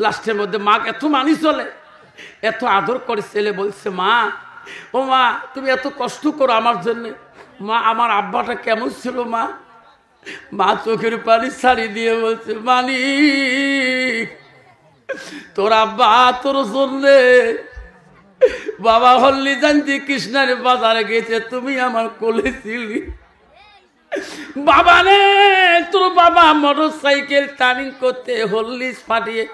লাস্টের মধ্যে মা এত মানি চলে, এত আদর করে। ছেলে বলছে, মা ও মা তুমি এত কষ্ট করো আমার জন্য, মা আমার আব্বাটা কেমন ছিল মা? মা চোখের পানি ছাড়ি দিয়ে বলছে, মানিক তোর আব্বা তোর জন্যে বাবা হল্লি জানতি কৃষ্ণার বাজারে গেছে, তুমি আমার কোলে ছিলি। বাবা রে তোর বাবা মোটর সাইকেল টার্নিং করতে হল্লিস ফাটিয়ে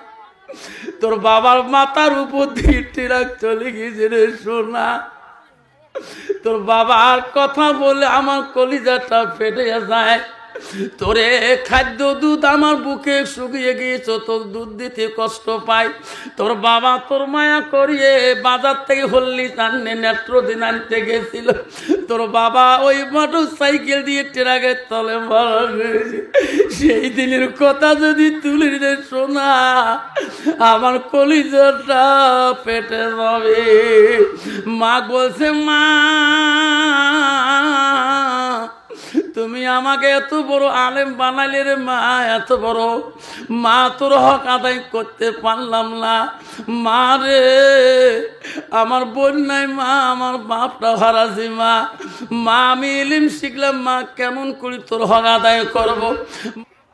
তোর বাবার মাথার উপর দিয়ে ট্রাক চলে গেছে রে সোনা। তোর বাবার কথা বলে আমার কলিজাটা ফেটে যায়। তোরে খাদ্য দুধ আমার বুকে শুকিয়ে গিয়েছ, তোর দুধ দিতে কষ্ট পাই। তোর বাবা তোর মায়া করিয়ে বাজার থেকে হল্লিস আনতে নেত্রদিন আনতে গেছিল। তোর বাবা ওই মোটর সাইকেল দিয়ে ট্রাকের তলে মারা গেছে। সেই দিনের কথা যদি তুলে দে শোনা, আমার কলিজাটা পেটে যাবে। মা বলছে, মা তুমি আমাকে এত বড় আলেম বানাইলে রে মা, এত বড় মা তোর হক আদায় করতে পারলাম না। মা রে আমার বোন নাই মা, আমার বাপটা হারাছি মা। মা আমি ইলিম শিখলাম মা, কেমন করি তোর হক আদায় করব?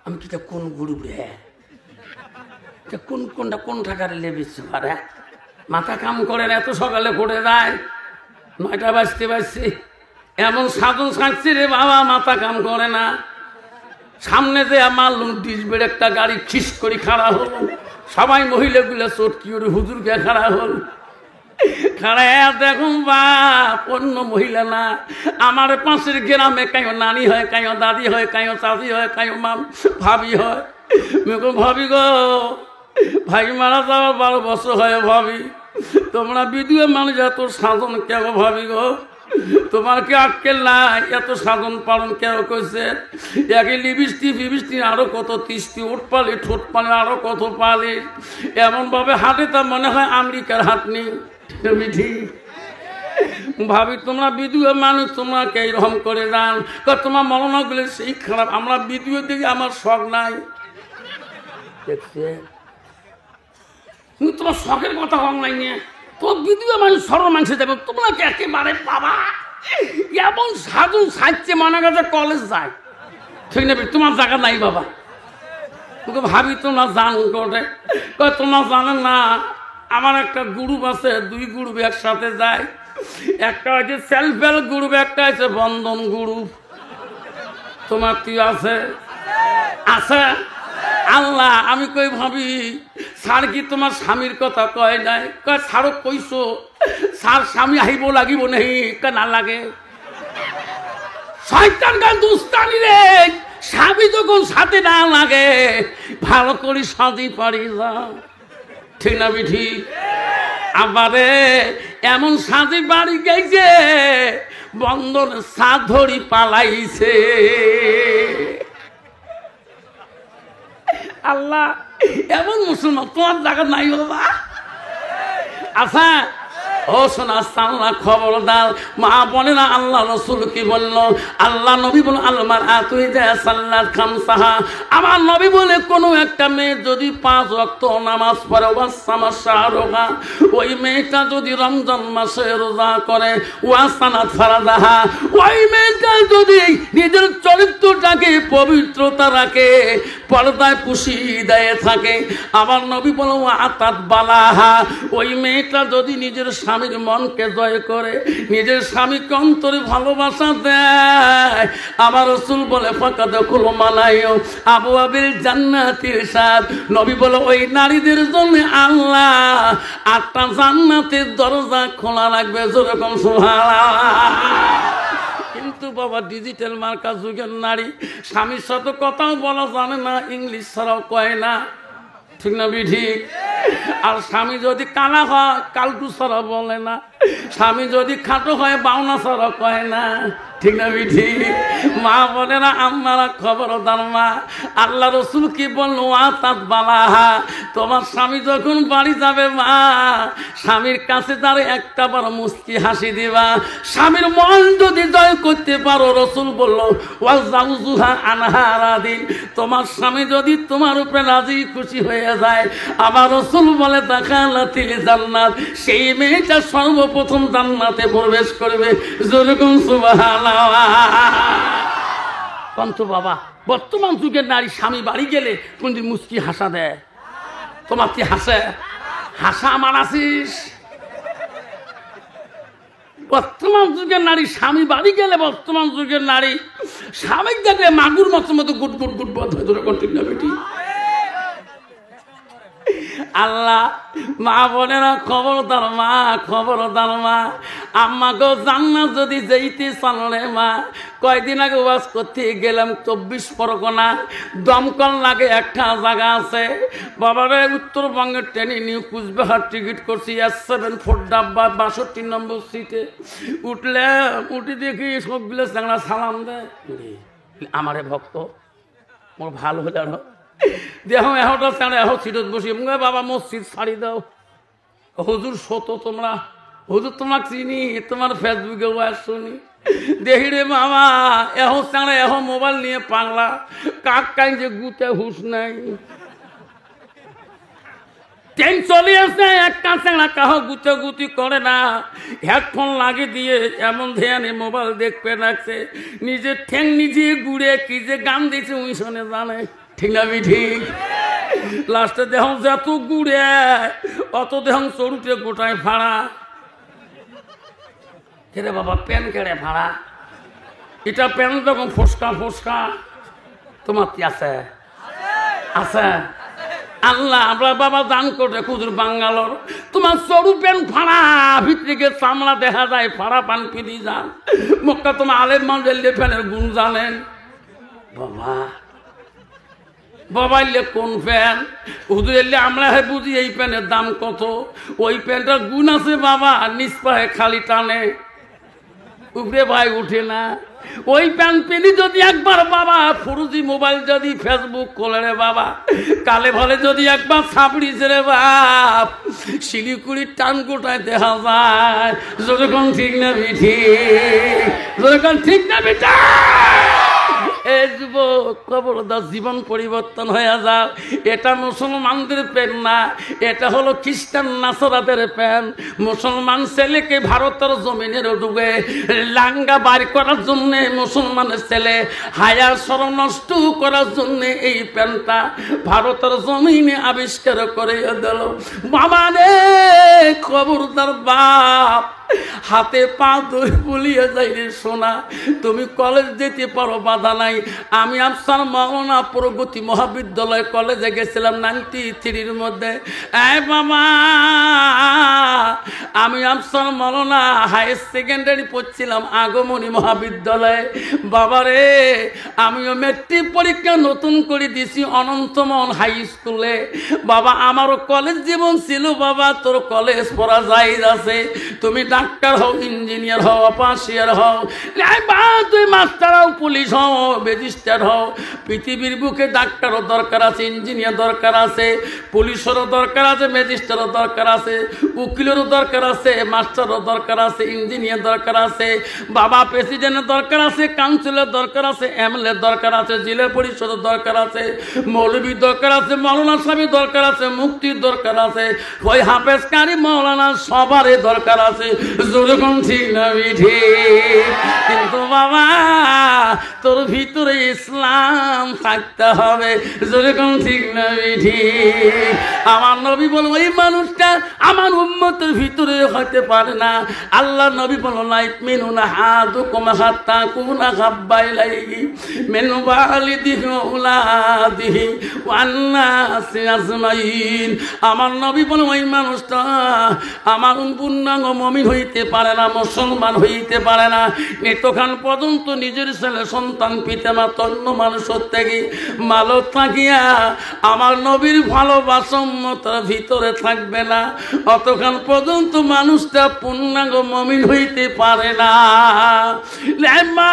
আমি কি কোন গুরু রে, কোনটা কোন ঠাকারে লেবেছি পারে? মাথা কাম করে এত সকালে করে যায়, 9টা বাজতে এমন সাধন সাজছি রে বাবা, মাথা কাম করে না। সামনে যে আমার ডিসবের একটা গাড়ি খিস করে খাড়া হল, সবাই মহিলাগুলো চটকি ওর হুজুরকে খাড়া হল। খাড়া দেখুন বা অন্য মহিলা না, আমার পাশের গ্রামে কায়ো নানি হয়, কায়ো দাদি হয়, কায়ো চাচি হয়, কায়ো ভাবি হয়। ভাবি গো ভাই মারা যাওয়ার 12 বছর হয় ভাবি, তোমরা বিধুয়ে মানুষ এত সাধন কেন ভাবি গো? তোমার কি আটকেল নাই? এত সাধন পালন কেন করছে? একে লিবিষ্টি ফিবিষ্টি আরো কত তিষ্টি, ওট পালি ঠোঁট পালি আরো কত পালি, এমন ভাবে হাঁটে তা মনে হয় আমেরিকার হাঁটনি। ঠিক ভাবি তোমরা বিধুয়ে মানুষ, তোমরা কে এইরকম করে যান? তোমার মরণা গুলো সেই খারাপ, আমরা বিধুয়ে দিকে আমার শখ নাই। দেখছে তোমার শখের কথা কম নাই নিয়ে তো বিধুয়ে মানুষ সরল মানুষে যাবে, তোমরা কি একেবারে বাবা এমন সাধু সাজছে মনে গেছে কলেজ যায়। ঠিক না, তোমার জায়গা নাই বাবা। তোকে ভাবি তোমরা জান করে, তোমরা জানেন না আমার একটা গ্রুপ আছে, 2 গ্রুপ একসাথে যায়। একটা হচ্ছে সেলফ হেল্প গ্রুপ, একটা হচ্ছে বন্ধন গ্রুপ। তোমার কি আছে? আছে আল্লাহ। আমি কই ভাবি স্যার কি তোমার স্বামীর কথা কয় নাই? কয় স্যারও কইছো, স্যার স্বামী আহিব লাগিব নেই? না লাগে। শয়তান গান দুস্তানি রে, স্বামী যখন সাথে না লাগে ভালো করে সাজি পারি যা। ঠিক না ঠিক? আবারে এমন সাজি বাড়ি গেছে বন্ধন সাত ধরি পালাইছে। আল্লাহ এমন মুসলমান তোমার জায়গা নাই বাবা। আচ্ছা ও শোনা সাল্লাহ খবরদার, মা বলে না আল্লাহ রসুল কি বলল? আল্লাহ নবী বল আলমার আতুই যায় সাল্লাত খামসাহা। আমার নবী বলে কোনো একটা মেয়ে যদি 5 ওয়াক্ত নামাজ পড়ে ওয়াসামাশা রোগা, ওই মেয়েটা যদি রমজান মাসে রোজা করে ওয়াসানাত ফারাদাহা, ওই মেয়েটা যদি নিজের চরিত্রটাকে পবিত্রতা রাখে, পর্দায় পুষিয়ে দেয় থাকে, আমার নবী বলে আতাত বালাহা, ওই মেয়েটা যদি নিজের স্বামীর মনকে জয় করে, নিজের স্বামীকে অন্তরে ভালোবাসা দেয়, আমার রাসূল বলে ফাকাদ কুল মানাইও আবু আবিল জান্নাতির সাদ। নবী বলে ওই নারীদের জন্য আল্লাহ 8টা জান্নাতের দরজা খোলা রাখবে। যেরকম সুবহানাল্লাহ। কিন্তু বাবা ডিজিটাল মার্কা যুগের নারী স্বামীর সাথে কথাও বলা জানে না, ইংলিশ ছাড়াও কয় না। ঠিক না ঠিক? আর স্বামী যদি কানা হয় কালটু ছাড়া বলে না। স্বামী যদি খাটো হয় বাউনা সড়ক হয় না, ঠিক না বিঠি? মা বলে না আপনারা খবরদার মা, আল্লাহ রসুল কি বললো তাত বালাহা, তোমার স্বামী যখন বাড়ি যাবে মা, স্বামীর কাছে তার একটা বার মুস্কি হাসি দিবা। স্বামীর মন যদি জয় করতে পারো, রসুল বললো ওয়াজাউজুহা আনহারাদিন, তোমার স্বামী যদি তোমার উপরে রাজি খুশি হয়ে যায়, আবার রসুল বলে দাখালাতিল জান্নাত, সেই মেয়েটা সর্বপ্রথম জান্নাতে প্রবেশ করবে। যেরকম সুবহানাল্লাহ। কন্ত বাবা, বর্তমান যুগের নারী স্বামী বাড়ি গেলে কোনদিন মুস্কি হাসা দেয়? তোমার কি হাসে? হাসা আমার আসিস? বর্তমান যুগের নারী স্বামী বাড়ি গেলে, বর্তমান যুগের নারী স্বামী দেখলে মাগুর মতো মতো গুট গুট গুট বন্ধ হয়ে ধরে কন্টিন না বেটি। আল্লাহ মা বলে না খবরদার মা, খবরদার মা, আম্মা গো জান্নাত যদি যেতে চলে মা। কয়দিন আগে ওয়াজ করতে গেলাম 24 পরগনা, দমকল লাগে একটা জায়গা আছে বাবারে, উত্তরবঙ্গের ট্রেনে নিউ কুচবিহার টিকিট করছি S7 4 ডাব্বা 62 নম্বর সিটে উঠলে, উঠে দেখি সবগুলো চাংড়া সালাম দেয়। আমারে ভক্ত মোর ভালো হলে আরো দেখো এহটা চাঁড়ে এহ সিটত বসি, বাবা মসজিদ ছাড়ি দাও। হুজুর সত তোমরা, হুজুর তোমাকে চিনি, তোমার ফেসবুকে ওয়াজ শুনি, দেখি রে বাবা এহ চাঁড়ে এহ মোবাইল নিয়ে পাগলা, কাক কাই যে গুতে হুশ নাই। ট্রেন চলে আসে, একটা চাঁড়া কাহ গুতে গুতি করে না, হেডফোন লাগিয়ে দিয়ে এমন ধ্যানে মোবাইল দেখতে রাখছে, নিজের ঠ্যাং নিজে ঘুরে কি যে গান দিয়েছে ওই শোনে জানে, ঠিক না ঠিক? লাস্টে দেহ যত গুড়ে অত দেহ চড়ুটে গোটায় ভাড়া। রে বাবা প্যান কেড়ে ভাড়া, এটা প্যান যখন ফসকা ফসকা। তোমার কি আছে? আছে আল্লাহ আমরা বাবা দান করে খুদুর বাঙ্গালোর, তোমার চড়ু প্যান ফাড়া, ভিতরে গিয়ে চামড়া দেখা যায়, ফাড়া পান পিনি যান মক্কা। তোমার আলেম মানলে ফ্যানের গুণ জানেন বাবা, বাবাইলে কোন প্যান হুজুর এলে আমরা বুঝি এই প্যানের দাম কত, ওই প্যান্টটার গুণ আছে বাবা, নিচ পায়ে খালি টানে, উপরে ভাই উঠে না। ওই প্যান্ট পেনি যদি একবার বাবা ফুরুজি মোবাইল যদি ফেসবুক খোলে রে বাবা, কালে ভালে যদি একবার ছাপড়িছে রে বাপ, শিলিগুড়ির টান গোটায় দেখা যায়। যখন ঠিক না বিঠি, যখন ঠিক না বিঠা, এই যুবক খবরদার জীবন পরিবর্তন হয়ে যাও। এটা মুসলমানদের প্যান না, এটা হলো খ্রিস্টান নাসারাদের প্যান। মুসলমান ছেলেকে ভারতের জমিনের ডুবে লাঙ্গা বার করার জন্য, মুসলমানের ছেলে হায়া শরম নষ্ট করার জন্য এই প্যানটা ভারতের জমিনে আবিষ্কার করে দিল। বাবা রে খবরদার বাপ, হাতে পা ধরে বলিয়ে যাই রে সোনা, তুমি কলেজ যেতে পারো বাধা নাই। আমি আফসার মাওলানা প্রগতি মহাবিদ্যালয় কলেজে গেছিলাম 93-র মধ্যে। এই বাবা আমি আফসার মাওলানা হায়ার সেকেন্ডারি পড়ছিলাম আগমনী মহাবিদ্যালয়ে। বাবারে আমিও মেট্রিক পরীক্ষা নতুন করে দিছি অনন্তমন হাই স্কুলে। বাবা আমারও কলেজ জীবন ছিল বাবা, তোর কলেজ পড়া জায়েজ আছে, তুমি ডাক্তার হও, ইঞ্জিনিয়ার হও, অফিসার হও, তুই মাস্টার হও, পুলিশ হও, ম্যাজিস্ট্রেট হও। পৃথিবীর বুকে ডাক্তারও দরকার আছে, ইঞ্জিনিয়ার দরকার আছে, পুলিশেরও দরকার আছে, ম্যাজিস্ট্রেটও দরকার আছে, উকিলেরও দরকার আছে, মাস্টারও দরকার আছে, ইঞ্জিনিয়ার দরকার আছে, বাবা প্রেসিডেন্টের দরকার আছে, কাউন্সিলের দরকার আছে, এমএলএ দরকার আছে, জেলা পরিষদের দরকার আছে, মৌলবী দরকার আছে, মৌলানা সাহেবের দরকার আছে, মুক্তির দরকার আছে, ওই হাফেজ কারি মৌলানা সবারই দরকার আছে। যেরকম ঠিক না বিঠি, কিন্তু বাবা তোর ভিতরে ইসলাম থাকতে হবে। যেরকম ঠিক না বিঠি, আমার নবী বল ওই মানুষটা আমার উম্মতের ভিতরে হতে পারে না। আল্লাহ নবী বল লাইক মেনু না হাদু কমা হাত্তা কুনা হাব্বাইলাইহি মেন ওয়ালিদিহি ওয়ালাদিহি ওয়ান্নাসি আজমাইন। আমার নবী বল ওই মানুষটা আমার পূর্ণাঙ্গ মুমিন হইতে পারে না, মুসলমান হইতে পারে না। এতক্ষণ পর্যন্ত নিজের ছেলে সন্তান পিতামাতা অন্য মানুষের থেকে মালত থাকিয়া আমার নবীর ভালোবাসা উম্মতের ভিতরে থাকবে না, অতক্ষণ পর্যন্ত মানুষটা পূর্ণাঙ্গ মুমিন হইতে পারে না। মা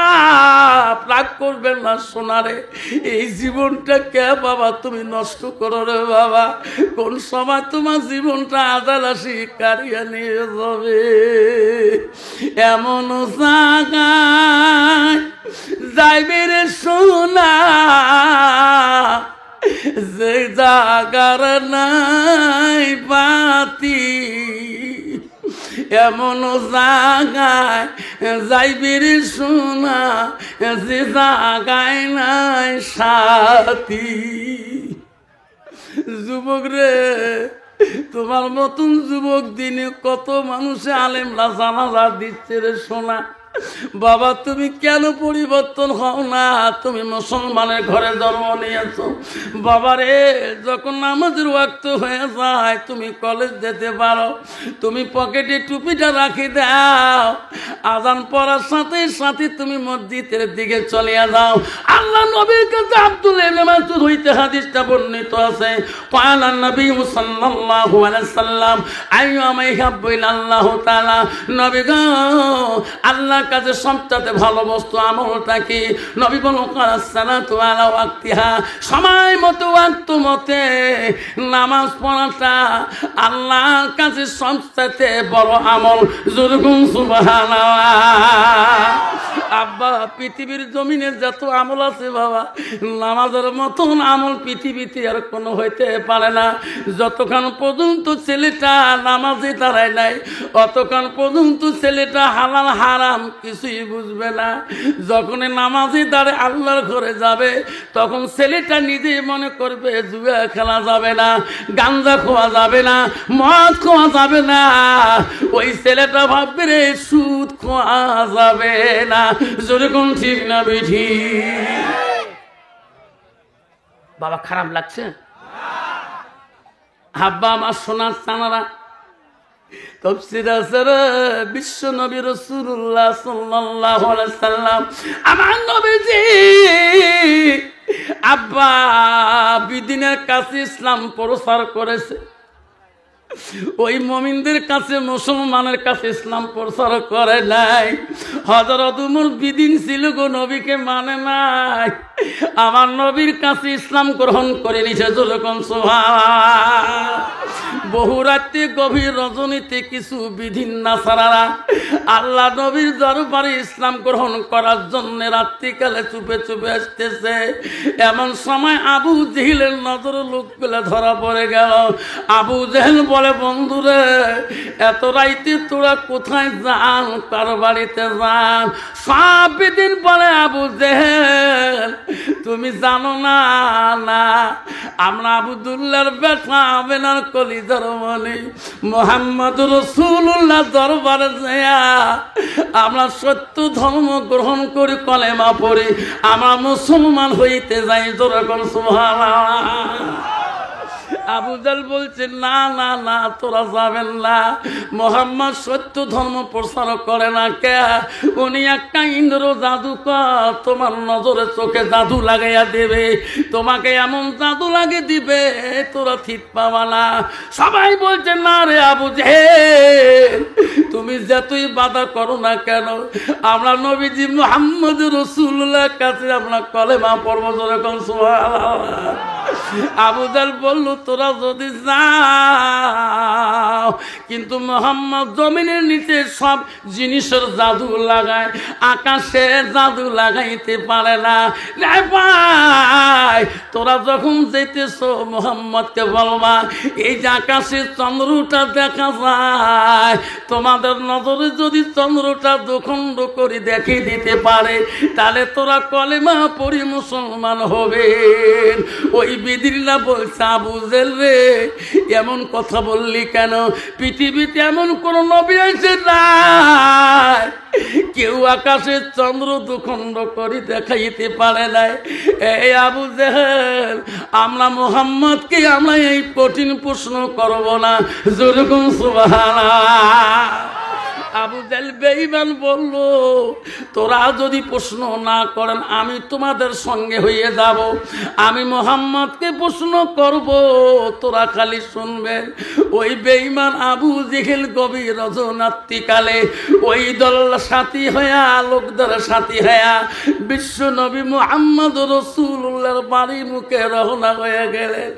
রাগ করবেন না সোনারে, এই জীবনটা কে বাবা তুমি নষ্ট করো রে বাবা, কোন সময় তোমার জীবনটা আদালাসি কারিয়া নিয়ে যাবে। এমন জায়গায় যাইবে রে সোনা যে জাগার নাই বাতি, এমন জাগায় যাইবে রে সোনা যে জাগায় নাই সাথী। যুবক রে, তোমার মতন যুবক দিনে কত মানুষে আলেমরা জানাজা দিচ্ছে রে সোনা। বাবা তুমি কেন পরিবর্তন হও না? তুমি মুসলমানের ঘরে জন্ম নিয়েছো বাবা রে। যখন নামাজের ওয়াক্ত হয়ে যায় তুমি কলেজ যেতে পারো, তুমি পকেটে টুপিটা রাখি দাও, আজান পড়ার সাথে সাথে তুমি মসজিদের দিকে চলে যাও। আল্লাহ নবীর কাছে আব্দুল্লাহ ইবনে মাসউদ হইতে হাদিসটা বর্ণিত আছে, ক্বালা নবী সাল্লাল্লাহু আলাইহি সাল্লাম আইয়ামা ইহাব্বু ইলাল্লাহু তাআলা, নবী গো আল্লাহ কাছে সবচেয়ে ভালো বস্তু আমলটা কি? নবী বলেন সালাতু আলা ওয়াক্তিহা, সময় মতো ওয়াক্ত মতে নামাজ পড়াটা আল্লাহর কাছে সবচেয়ে বড় আমল। জোরকুম সুবহানাল্লাহ। আব্বা পৃথিবীর জমিনে যত আমল আছে বাবা, নামাজের মতন আমল পৃথিবীতে আর কোনো হইতে পারে না। যতক্ষণ পর্যন্ত ছেলেটা নামাজে দাঁড়ায় নাই অতক্ষণ পর্যন্ত ছেলেটা হালাল হারাম কিছুই বুঝবে না। যখন নামাজে দাঁড়ায় আল্লাহর ঘরে যাবে তখন ছেলেটা নিজেই মনে করবে জুয়া খেলা যাবে না, গাঞ্জা খাওয়া যাবে না, মদ খাওয়া যাবে না। ওই ছেলেটা ভাববে রে সুদ খাওয়া যাবে না। যেরকম ঠিক না বেঠি বাবা? খারাপ লাগছে? আব্বা আমার সোনার চানারা তাফসীর আছে বিশ্ব নবী রাসূলুল্লাহ সাল্লাল্লাহু আলাইহি সাল্লাম আমার নবীজি আব্বা বিদিনের কাছে ইসলাম প্রচার করেছে। ওই মুমিনদের কাছে মুসলমানের কাছে ইসলাম প্রচার করে নাই। হযরত উমর বিদিন ছিল গো, নবীকে মানে নাই, আমার নবীর কাছে ইসলাম গ্রহণ করে নিছে। যখন সুবহান, বহু রাতে গভীর রজনীতে কিছু বিধিন নাসারারা আল্লাহ নবীর দরবারে ইসলাম গ্রহণ করার জন্য রাত্রিকালে চুপে চুপে আসতেছে। এমন সময় আবু জেহেলের নজর লোকগুলো ধরা পড়ে গেল। আবু জেহেল বলে, বন্ধুরে এত রাইতে তোরা কোথায় যান, কার বাড়িতে যান? সব বিদিন বলে, আবু জেহেল তুমি জানো না, না আমরা আব্দুল্লাহর বেটা আমেনার কলিজার মনি মুহাম্মদ রাসূলুল্লাহ দরবারে যায়া আমরা সত্য ধর্ম গ্রহণ করে কলেমা পড়ি, আমরা মুসলমান হইতে যাই। যেরকম সুবহানাল্লাহ। আবু জাল বলছে, না না না তোরা যাবেন না, মোহাম্মদ সত্য ধর্ম প্রচার করে না। কে? উনি একটা ইন্দ্র জাদুকর, তোমার নজরে চোখে জাদু লাগাইয়া দেবে, তোমাকে এমন জাদু লাগিয়ে দিবে তোরা ঠিক পাবা না। সবাই বলছে, না রে আবু জেহেল তুমি যতই বাধা করো না কেন, আমরা নবীজি মুহাম্মদ রাসূলুল্লাহ কাছে আমরা কলেমা পড়ব। যেরকম সুবহানাল্লাহ। আবু জাল বলল, তোরা যদি যাও কিন্তু মোহাম্মদ জমিনের নিচে সব জিনিসের জাদু লাগায়, আকাশে জাদু লাগাইতে পারে না। ভাই তোরা যখন যেতেছ মোহাম্মদকে বলবা, এই যে আকাশে চন্দ্রটা দেখা যায়, তোমাদের নজরে যদি চন্দ্রটা দুখণ্ড করে দেখিয়ে দিতে পারে তাহলে তোরা কলেমা পড়ি মুসলমান হবেন। ওই বিদিল্লা বলছে, আবু জেহেল রে এমন কথা বললি কেন? পৃথিবীতে এমন কোন নবী আছে নাই কেউ আকাশের চন্দ্র দুখণ্ড করে দেখাইতে পারে নাই। এই আবু জেহেল আমরা মুহাম্মদকে আমরা এই কঠিন প্রশ্ন করব না। যেরকম সুবহানাল্লাহ। আবু জাহেল বেঈমান বলল, তোরা যদি প্রশ্ন না করেন আমি তোমাদের সঙ্গে হয়ে যাব, আমি মুহাম্মদকে প্রশ্ন করব, তোরা খালি শুনবেন। ওই বেঈমান আবু জেহেল গভীর রজনাত্রিকালে ওই দল সাথী হয়া, লোকদের সাথী হয়া বিশ্ব নবী মুহাম্মদ রাসূলুল্লাহর বাড়ি মুখে রওনা হয়ে গেলেন।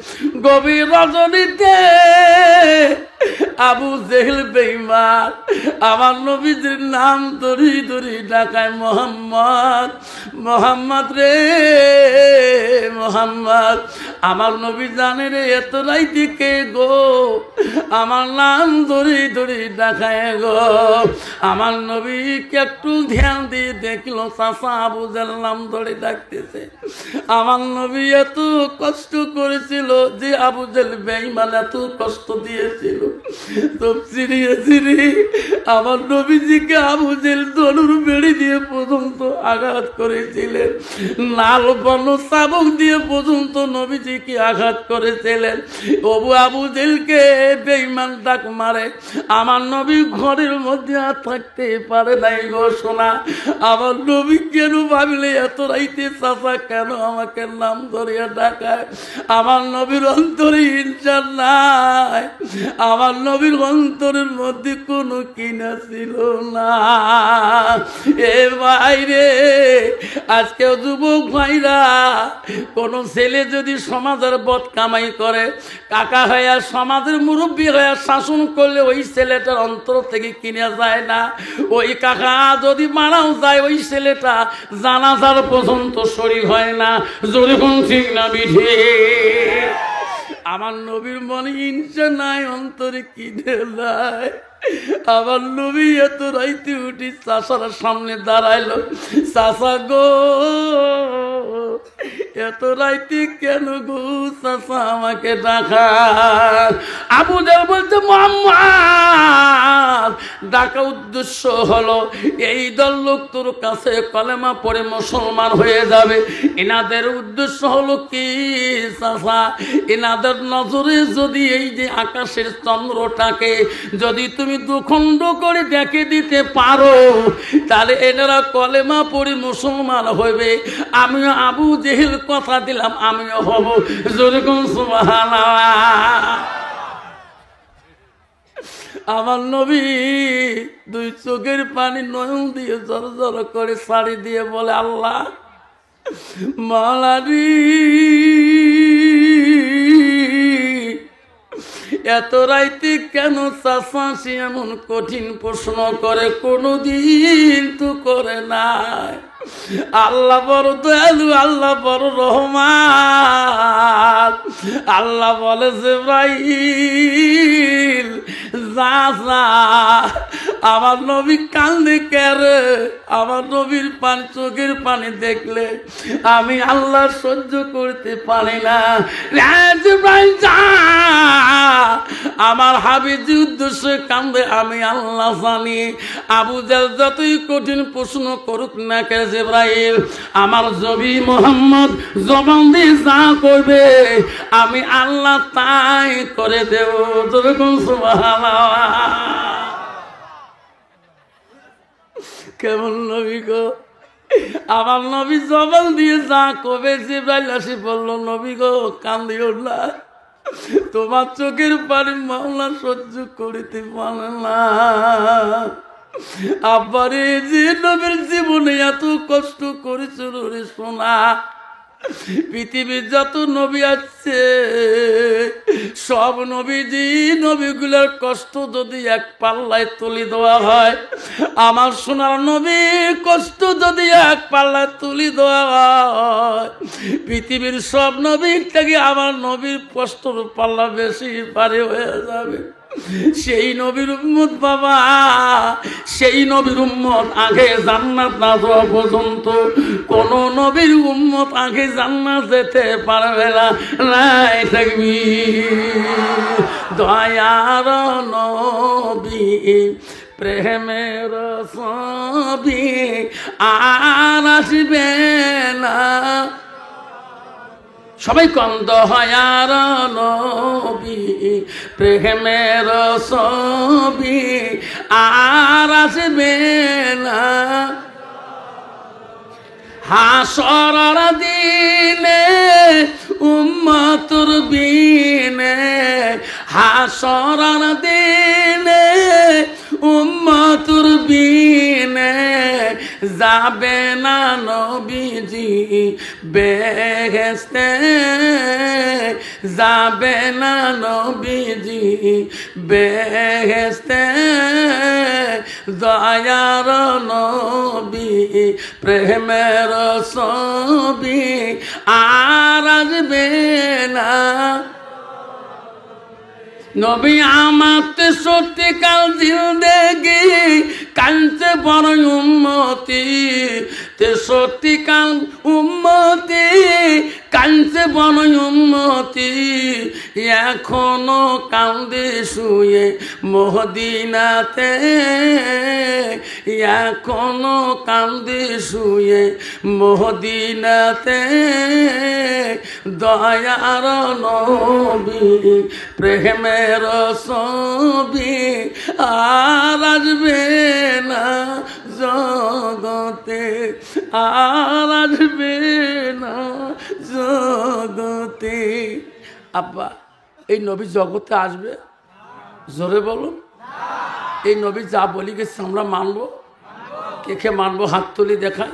গভীর রজনীতে আবু জেহেল বেঈমান আমার নবীজির নাম ধরি ধরি ডাকায়, মোহাম্মদ, মোহাম্মদ রে মোহাম্মদ। আমার নবী জানে রে এত রাইতে কে গো, আমার নাম ধরি ধরি ডাকায় গো। আমার নবীকে একটু ধ্যান দিয়ে দেখলো, চাচা আবু জেহেল নাম ধরে ডাকতেছে। আমার নবী এত কষ্ট করেছিল যে আবু জেহেল বেঈমান এত কষ্ট দিয়েছিল, সব চিরিয়ে চিরিয়ে আমার নবীজিকে আবু জেহেল ধনুর বেড়ি দিয়ে পর্যন্ত আঘাত করেছিলেন, লাল বর্ণ চাবুক দিয়ে পর্যন্ত নবীজিকে আঘাত করেছিলেন। আবু জেহেলকে বেঈমান ডাক মারে, আমার নবী ঘরের মধ্যে আর থাকতে পারে নাই গো সোনা। আমার নবী কেন ভাবলে এত রাইতে চাচা কেন আমাকে নাম ধরিয়া ডাকায়? আমার নবীর অন্তরে হিংসা নাই, আমার নবীর অন্তরের মধ্যে কোনো কিনা ছিল না। এ ভাইরে, আজকেও যুবক ভাইরা, কোন ছেলে যদি সমাজের বদ কামাই করে, কাকা হইয়া সমাজের মুরব্বী হইয়া শাসন করলে ওই ছেলেটার অন্তর থেকে কিনা যায় না। ওই কাকা যদি মারাও যায়, ওই ছেলেটা জানাজার পর্যন্ত শরীর হয় না। যদি কোন ঠিক না বিধি, আমার নবীর মনে হিংসা নাই, অন্তরে কিনে নাই। আমার নবী এত রাইতে উঠি চাষার সামনে দাঁড়াইলো, চাষা গো এত রাইতে কেন গো চাষা আমাকে ডাকা? আবু জাহেল বলছে, মুহাম্মদ ডাকা উদ্দেশ্য হলো এই দল লোক তোর কাছে কলেমা পড়ে মুসলমান হয়ে যাবে। এনাদের উদ্দেশ্য হলো কি চাষা, এনাদের নজরে যদি এই যে আকাশের চন্দ্রটাকে যদি তুমি দুখণ্ড করে দেখে দিতে পারো, তাহলে এনারা কলেমা পড়ে মুসলমান হইবে। আমিও আবু জেহেল কথা দিলাম, আমিও হব। যেরকম সুবহানাল্লাহ। আমার নবী দুই চোখের পানি নয়ন দিয়ে জর জর করে শাড়ি দিয়ে বলে, আল্লাহ মালারি এত রাইতে কেন চাষাশি এমন কঠিন প্রশ্ন করে? কোনদিন তো করে নাই। আল্লাহ বড় দয়ালু, আল্লাহ বড় রহমান। আল্লাহ বলে, জিবরাইল যা যা। আমার নবী কান্দে কেরে, আমার নবীর চোখের পানি দেখলে আমি আল্লাহ সহ্য করতে পারি না। জিবরাইল যা, আমার হাবিজি উদ্দেশ্যে কান্দে আমি আল্লাহ জানি। আবু জাহেল যতই কঠিন প্রশ্ন করুক না কে, জিবরাইল আমার নবী মুহাম্মদ জবান দিয়ে যা করবে আমি আল্লাহ তাই করে দেব। যেরকম সুবহানাল্লাহ। কেমন নবী গো, আমার নবী জবান দিয়ে যা কবে, জিবরাইল আসি বলল, নবী গো কান্দিও না, তোমার চোখের পানি মাওলা সহ্য করিতে পারে না। আব্বারে যে নবীর জীবনে এত কষ্ট করেছিল রে সোনা, পৃথিবীর যত নবী আছে সব নবীজি নবীগুলোর কষ্ট যদি এক পাল্লায় তুলে দেওয়া হয়, আমার সোনার নবীর কষ্ট যদি এক পাল্লায় তুলে দেওয়া হয়, পৃথিবীর সব নবীর থেকে আমার নবীর কষ্টর পাল্লা বেশি পারে হয়ে যাবে। সেই নবীর উম্মত বাবা, সেই নবীর উম্মত আগে জান্নাত না যাওয়া পর্যন্ত কোন নবীর উম্মত আগে জান্নাত যেতে পারবে না। নাই থাকবি দয়ার নবী প্রেমের ছবি আর আসবে না। সবাই কন্দ হয়ার নবী প্রেমের ছবি আর আসবে না হাসরের দিনে উম্মতের বিনে হাসরের দিনে উম্মতের বিনে যাবে না নবীজি বেহেশতে যাবে না নবীজি বেহেশতে দয়ার নবী প্রেমের ছবি আর আসবে না নবী আমার 63 কাল জিন্দেগি কাঁদছে বড় উম্মতি 63 কাল উম্মতি কাঁদছে বড় উম্মতি এখনো কান্দে শুয়ে মদিনাতে এখনো কান্দে শুয়ে মদিনাতে দয়ার নবী প্রেমের ছবি আর আসবে না জগতে আর আসবে না জগতে আব্বা এই নবী জগতে আসবে জোরে বলুন এই নবী যা বলি গেছে আমরা মানবো কে কে মানবো হাত তুলি দেখাই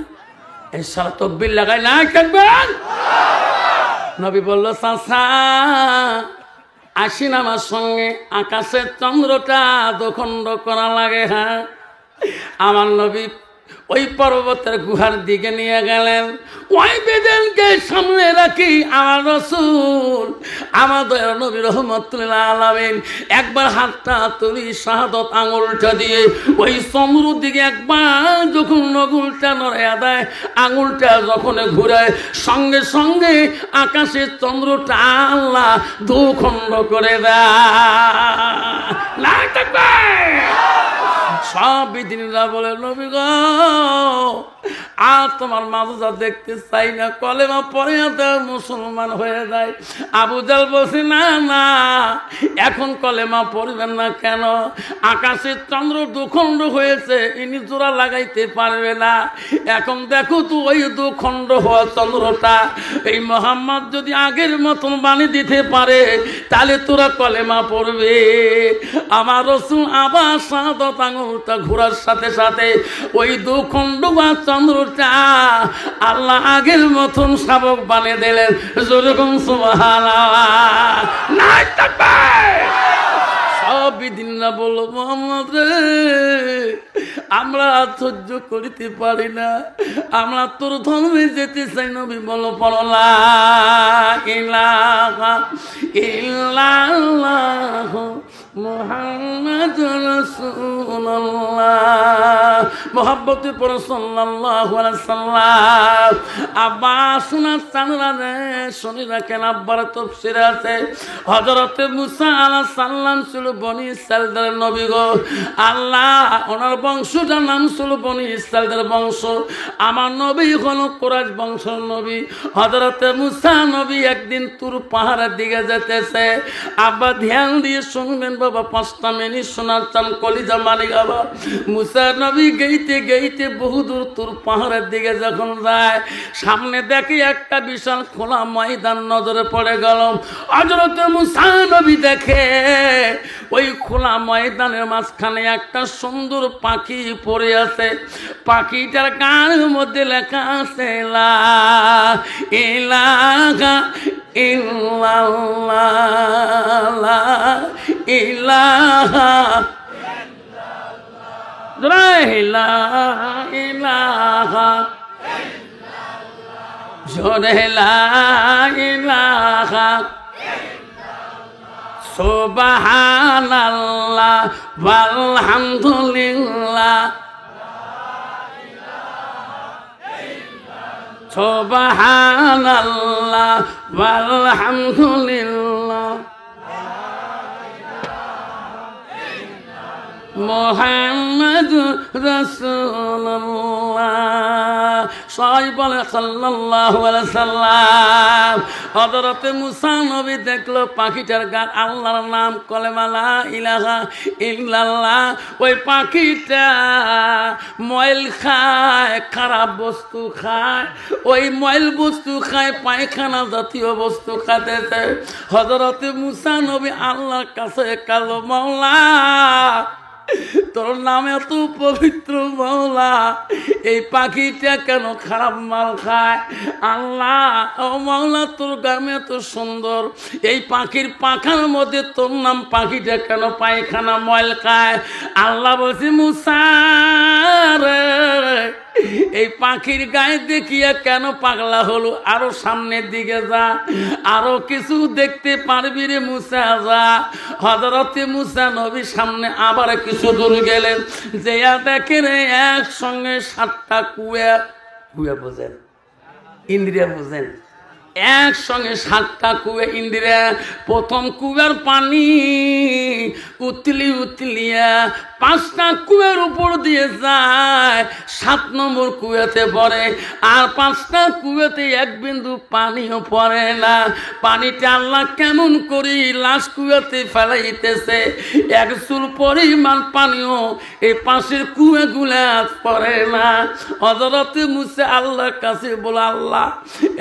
এই সারা তকবির লাগাই না থাকবেন নবী বলল চাচা আসিন আমার সঙ্গে আকাশের চন্দ্রটা দখণ্ড করা লাগে হ্যাঁ আমার নবী ওই পর্বতের গুহার দিকে নিয়ে গেলেন ওই বেদেনকে সামনে রাখি আমার রাসূল আমার দয়ার নবী রহমাতুল আলামিন একবার হাতটা তুলি শাহাদত আঙুলটা দিয়ে ওই চন্দ্রের দিকে একবার যখন নগুলটা নড়ে দেয় আঙুলটা যখন ঘুরায় সঙ্গে সঙ্গে আকাশের চন্দ্রটা আল্লাহ দুখণ্ড করে দেয় না থাকবে সব বিধিনীরা বলে নবী গো আর তোমার মাজা দেখতে চাই না কলেমা পড়ে মুসলমান হয়ে যায় আবু জাল বলছে না না এখন কলেমা পড়বেন না কেন আকাশের চন্দ্র দুখণ্ড হয়েছে ইনি জোড়া লাগাইতে পারবে না এখন দেখো তো ওই দুখণ্ড হওয়া চন্দ্রটা এই মোহাম্মদ যদি আগের মতন বাণী দিতে পারে তাহলে তোরা কলেমা পড়বে আমার রাসূল আবার শাহাদাত আঙুলটা ঘোরার সাথে সাথে ওই দুখণ্ড বা চন্দ্রটা আল্লাহ আগের মতন শাবক বানিয়ে দিলেন যেরকম সুবহানাল্লাহ না থাকবে সব বিধিনা বলল মোহাম্মদ রে আমরা সহ্য করিতে পারি না আমরা তোর ধর্মে যেতে চাই নবী বলো পড়লা ইলাহা ইল্লাল্লাহ মুহাম্মাদুর রাসূলুল্লাহ মোহাব্বতে পড়ো সাল্লাল্লাহু আলাইহি সাল্লাম আব্বা শোনা চানরা রে শুনি রাখেন আব্বার তাফসীরে আছে হযরতে মুসা আলাইহিস সালাম ছিল বনি ইসরাইলের নবী গো আল্লাহ ওনার বংশটার নাম ছিল বনি ইসরাইলের বংশ আমার নবী হলো কুরাইশ বংশের নবী হযরতে মুসা নবী একদিন তুর পাহাড়ের দিকে যেতেছে আব্বা ধ্যান দিয়ে শুনবেন বাবা 5টা মিনিট শোনার চান কলিজা মানি বাবা মুসা নবী গেইতে গেইতে বহুদূর তুর পাহাড়ের দিকে যখন যায় সামনে দেখে একটা বিশাল খোলা ময়দান নজরে পড়ে গেল হযরতে মুসা নবী দেখে ওই খোলা ময়দানের মাঝখানে একটা সুন্দর পাখি পড়ে আছে পাখিটার গায়ের মধ্যে লেখা আছে লা ইলাহা ইল্লাল্লাহ লা ইলাহা লা ইলাহা জোরে লা ইলাহা সুবহানাল্লাহ ওয়ালহামদুলিল্লাহ সুবহানাল্লাহ ওয়ালহামদুলিল্লাহ মুহাম্মাদুর রাসূলুল্লাহ সবাই বলে সাল্লাল্লাহু আলাইহি সাল্লাম। হযরতে মুসা নবী দেখলো পাখিটার গায়ে আল্লাহর নাম কলেমা লা ইলাহা ইল্লাল্লাহ। ওই পাখিটা ময়ল খায়, খারাপ বস্তু খায়, ওই ময়ল বস্তু খায়, পায়খানা জাতীয় বস্তু খাতেছে। হযরতে মুসা নবী আল্লাহর কাছে কালো, মাওলা তোর নাম এত পবিত্র মাওলা, এই পাখিটা কেন খারাপ মাল খায়? আল্লাহ ও মাওলা তোর গামে এত সুন্দর, এই পাখির পাখার মধ্যে তোর নাম, পাখিটা কেন পায়খানা ময়ল খায়? আল্লাহ বলছে মুসা রে, এই পাখির গায়ে দেখিয়া কেন পাগলা হলো? আরো সামনের দিকে যা, আরো কিছু দেখতে পারবি রে মুসা, যা। হযরতে মুসা নবী সামনে আবার কিছু দূর গেলেন, যে দেখেন একসঙ্গে 7টা কুয়া, কুয়া বোঝেন, ইন্দ্রিয়া বোঝেন, একসঙ্গে 7টা কুয়া ইন্দিরা। প্রথম কুয়ার পানি উতলি উতলিয়া 5টা কুয়ার উপর দিয়ে যায়, 7 নম্বর কুয়াতে পড়ে। আর 5টা কুয়াতে এক বিন্দু পানিও পড়ে না। পানিটা আল্লাহ কেমন করি লাশ কুয়াতে ফেলাইতেছে, এক চুল পরিমাণ পানিও এই পাশের কুয়াগুলা পড়ে না। হযরতে মুসা আল্লাহর কাছে বলে, আল্লাহ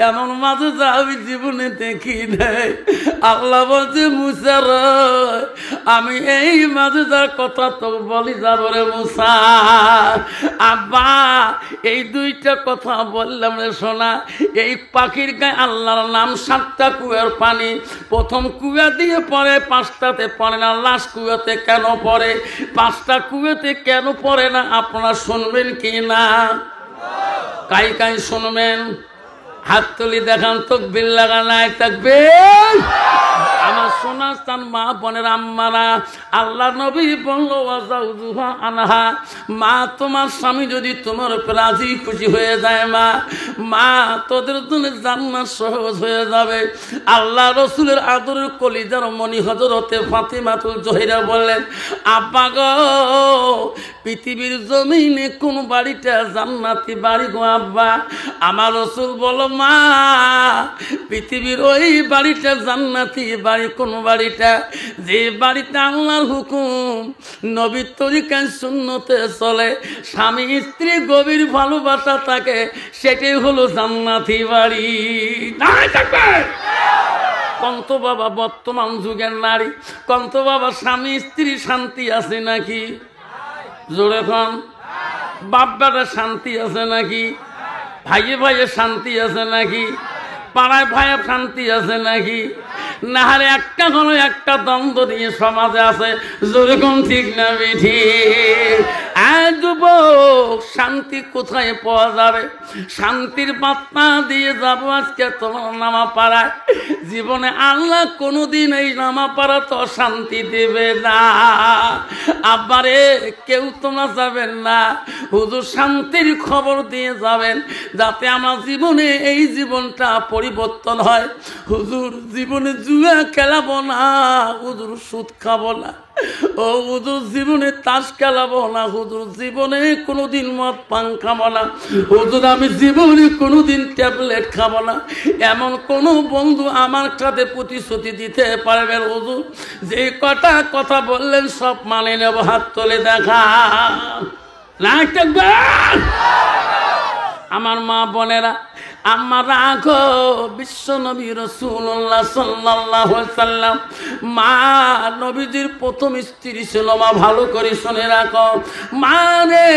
এমন মাঝে আমি জীবনে দেখি নাই। আল্লাহ বলছে মুসা রে, আমি এই মাঝে যার কথা তো বলি যাব রে মুসা। আব্বা এই 2টা কথা বললাম রে শোনা। এই পাখির গায়ে আল্লাহর নাম, 7টা কুয়ার পানি, প্রথম কুয়া দিয়ে পড়ে, 5টাতে পড়ে না। লাস্ট কুয়াতে কেন পড়ে? 5টা কুয়াতে কেন পড়ে না? আপনারা শুনবেন কি না? কাই কাই শুনবেন? হাত তুলি দেখান, তাকবীর লাগা নাই, তাকবীর। আমার সোনা স্থান মা বোনের আম্মারা, আল্লাহ নবী বলল ওয়াজাউজুহা আনহা, মা তোমার স্বামী যদি তোমার উপর রাজি খুশি হয়ে যায়, মা তোদের জন্য জান্নাত সহজ হয়ে যাবে। আল্লাহ রসুলের আদরের কলিজার মনি হযরতে ফাতিমাতুল জহিরা বললেন, আব্বা গো পৃথিবীর জমিনে কোন বাড়িটা জান্নাতি বাড়ি গো আব্বা? আমার রসুল বলো, মা পৃথিবীর ওই বাড়িটা জান্নাতি বাড়ি কোন বাড়িটা? যে বাড়িতে আল্লাহর হুকুম, নবীর তরিকায় সুন্নতে চলে, স্বামী স্ত্রী গভীর ভালোবাসা থাকে, সেটাই হলো জান্নাতি বাড়ি। কন্ত বাবা বর্তমান যুগের নারী, কন্ত বাবা স্বামী স্ত্রী শান্তি আছে নাকি? জোরে খান। বাপ বেটা শান্তি আছে নাকি? ভাইয়ে ভাইয়ে শান্তি আছে নাকি? পাড়ায় ভাইয়ে শান্তি আছে নাকি? না হলে একটা হলো একটা দ্বন্দ্ব দিয়ে সমাজে আছে। যেরকম ঠিক না বিধি? যুবক শান্তি কোথায় পাওয়া যাবে? শান্তির বার্তা দিয়ে যাবো আজকে তোমার নামা পাড়ায়। জীবনে আল্লাহ কোনোদিন এই নামা পাড়া তো শান্তি দেবে না। আবারে কেউ তোমরা যাবেন না, হুজুর শান্তির খবর দিয়ে যাবেন, যাতে আমার জীবনে এই জীবনটা পরিবর্তন হয়। হুজুর জীবনে জুয়া খেলাবো না, হুজুর সুদ খাবো না, ও হুজুর জীবনে তাস খেলাবো না, হুজুর জীবনে কোনোদিন মদ পান খাবো না, হুজুর আমি জীবনে কোনোদিন ট্যাবলেট খাবো না, এমন কোনো বন্ধু আমার সাথে প্রতিশ্রুতি দিতে পারবেন হুজুর? যে কটা কথা বললেন সব মানে নেব, হাত তোলে দেখা। আমার মা বোনেরা, আমার রাখো বিশ্ব নবী রাসূলুল্লাহ সাল্লাল্লাহু আলাইহি সাল্লাম, মা নবীজির প্রথম স্ত্রী ছিল। মা ভালো করে শুনে রাখো, মা রে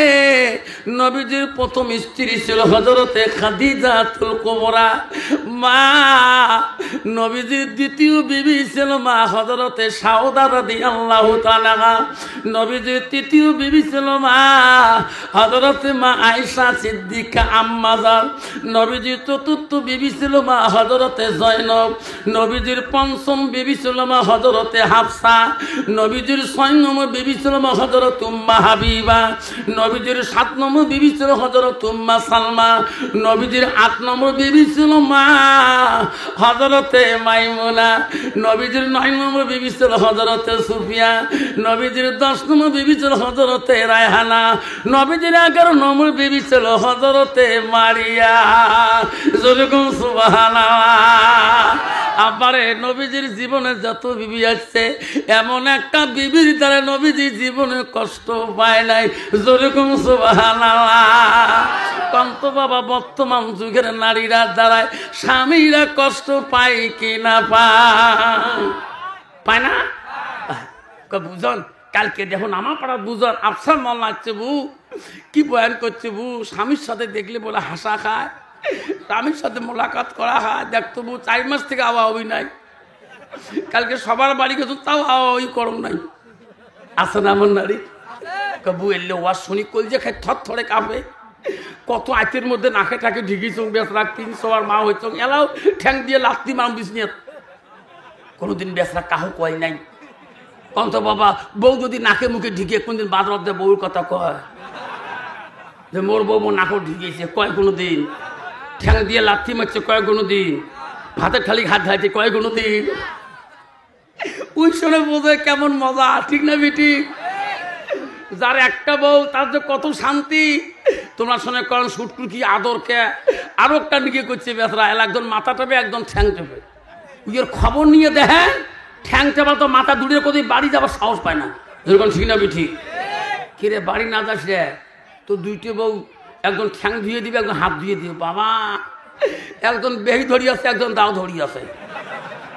নবীজির প্রথম স্ত্রী ছিল হযরতে খাদিজাতুল কুবরা। মা নবীজির দ্বিতীয় বিবি ছিল মা হযরতে সাউদা রাদিয়াল্লাহু তাআলা। নবীজির তৃতীয় বিবি ছিল মা হযরতে মা আয়েশা সিদ্দিকা আম্মাজান। নবী নবীজির চতুর্থ বিবি ছিল মা হযরতে জয়নব, নবীজির পঞ্চম বিবি ছিল মা হযরতে হাফসা, নবীজির 6 নম্বর বিবি ছিল মা হযরত উম্মে হাবিবা, নবীজির 7 নম্বর বিবি ছিল হযরত উম্মে সালমা, নবীজির 8 নম্বর বিবি ছিল মা হযরতে মাইমুনা, নবীজির 9 নম্বর বিবি ছিল হযরতে সুফিয়া, নবীজির 10 নম্বর বিবি ছিল হযরতে রায়হানা, নবীজির 11 নম্বর বিবি ছিল হযরতে মারিয়া। যেরকম সুবহানাল্লাহ। আবারে নবীজির জীবনে যত বিবি আছে এমন একটা বিবির দ্বারা নবীজি জীবনে কষ্ট পায় নাই। যেরকম সুবহানাল্লাহ। কন্ত বাবা বর্তমান যুগের নারীরা দ্বারায় স্বামীরা কষ্ট পায় কি না পায় না? বুঝন কালকে দেখুন আমার পাড়া বুঝন আফসার মন লাগছে বু কি বয়ান করছে বু, স্বামীর সাথে দেখলে বলে হাসা খায়, স্বামীর সাথে মোলাকাত করা হয়, দেখতো বু 4 মাস থেকে আওয়া হই নাই, কালকে সবার বাড়ি গেছো তাও আওয়া হই করম নাই। আসে না আমার নারী বু এলে ওয়ার শুনি কল যে খাই থর থরে কাঁপে, কত আইতের মধ্যে নাকে টাকে ঢিকিছ বেসরা 300 আর মা হইছ এলাও ঠ্যাং দিয়ে লাত্তি মাম বিজনেস কোনোদিন বেসরা কাহু কয় নাই। কন্ত বাবা বউ যদি নাকে মুখে ঢিকে কোনদিন বাদ রব দেয় বউর কথা কয় যে মোর বউ মোর নাকও ঢিকেছে কয় কোনো দিন, ঠ্যাং দিয়ে লাথি মারছে কয় কোনো দিন, ভাতের খালি হাত ঢাইছে কয় কোনো দিন। ওই শুনে বোঝে কেমন মজা, ঠিক না বেটি? যার একটা বউ তার যে কত শান্তি। তোমরা শুনে করেন সুটকুর কি আদরকে আরো একটা দিকে করছে বেসরা এলা একজন মাথা টেপে একজন ঠ্যাং টেপে, ওর খবর নিয়ে দেখেন ঠ্যাং টেপা তো মাথা দূরে কোথায় বাড়ি যাবার সাহস পায় না। যেরকম ঠিক না বেঠি? কিরে বাড়ি না যাস রে তো 2টে বউ একজন ঠ্যাং ধুয়ে দিবে একজন হাত ধুয়ে দিবে, বাবা একজন বেহি ধরি আছে একজন দাও ধরি আছে,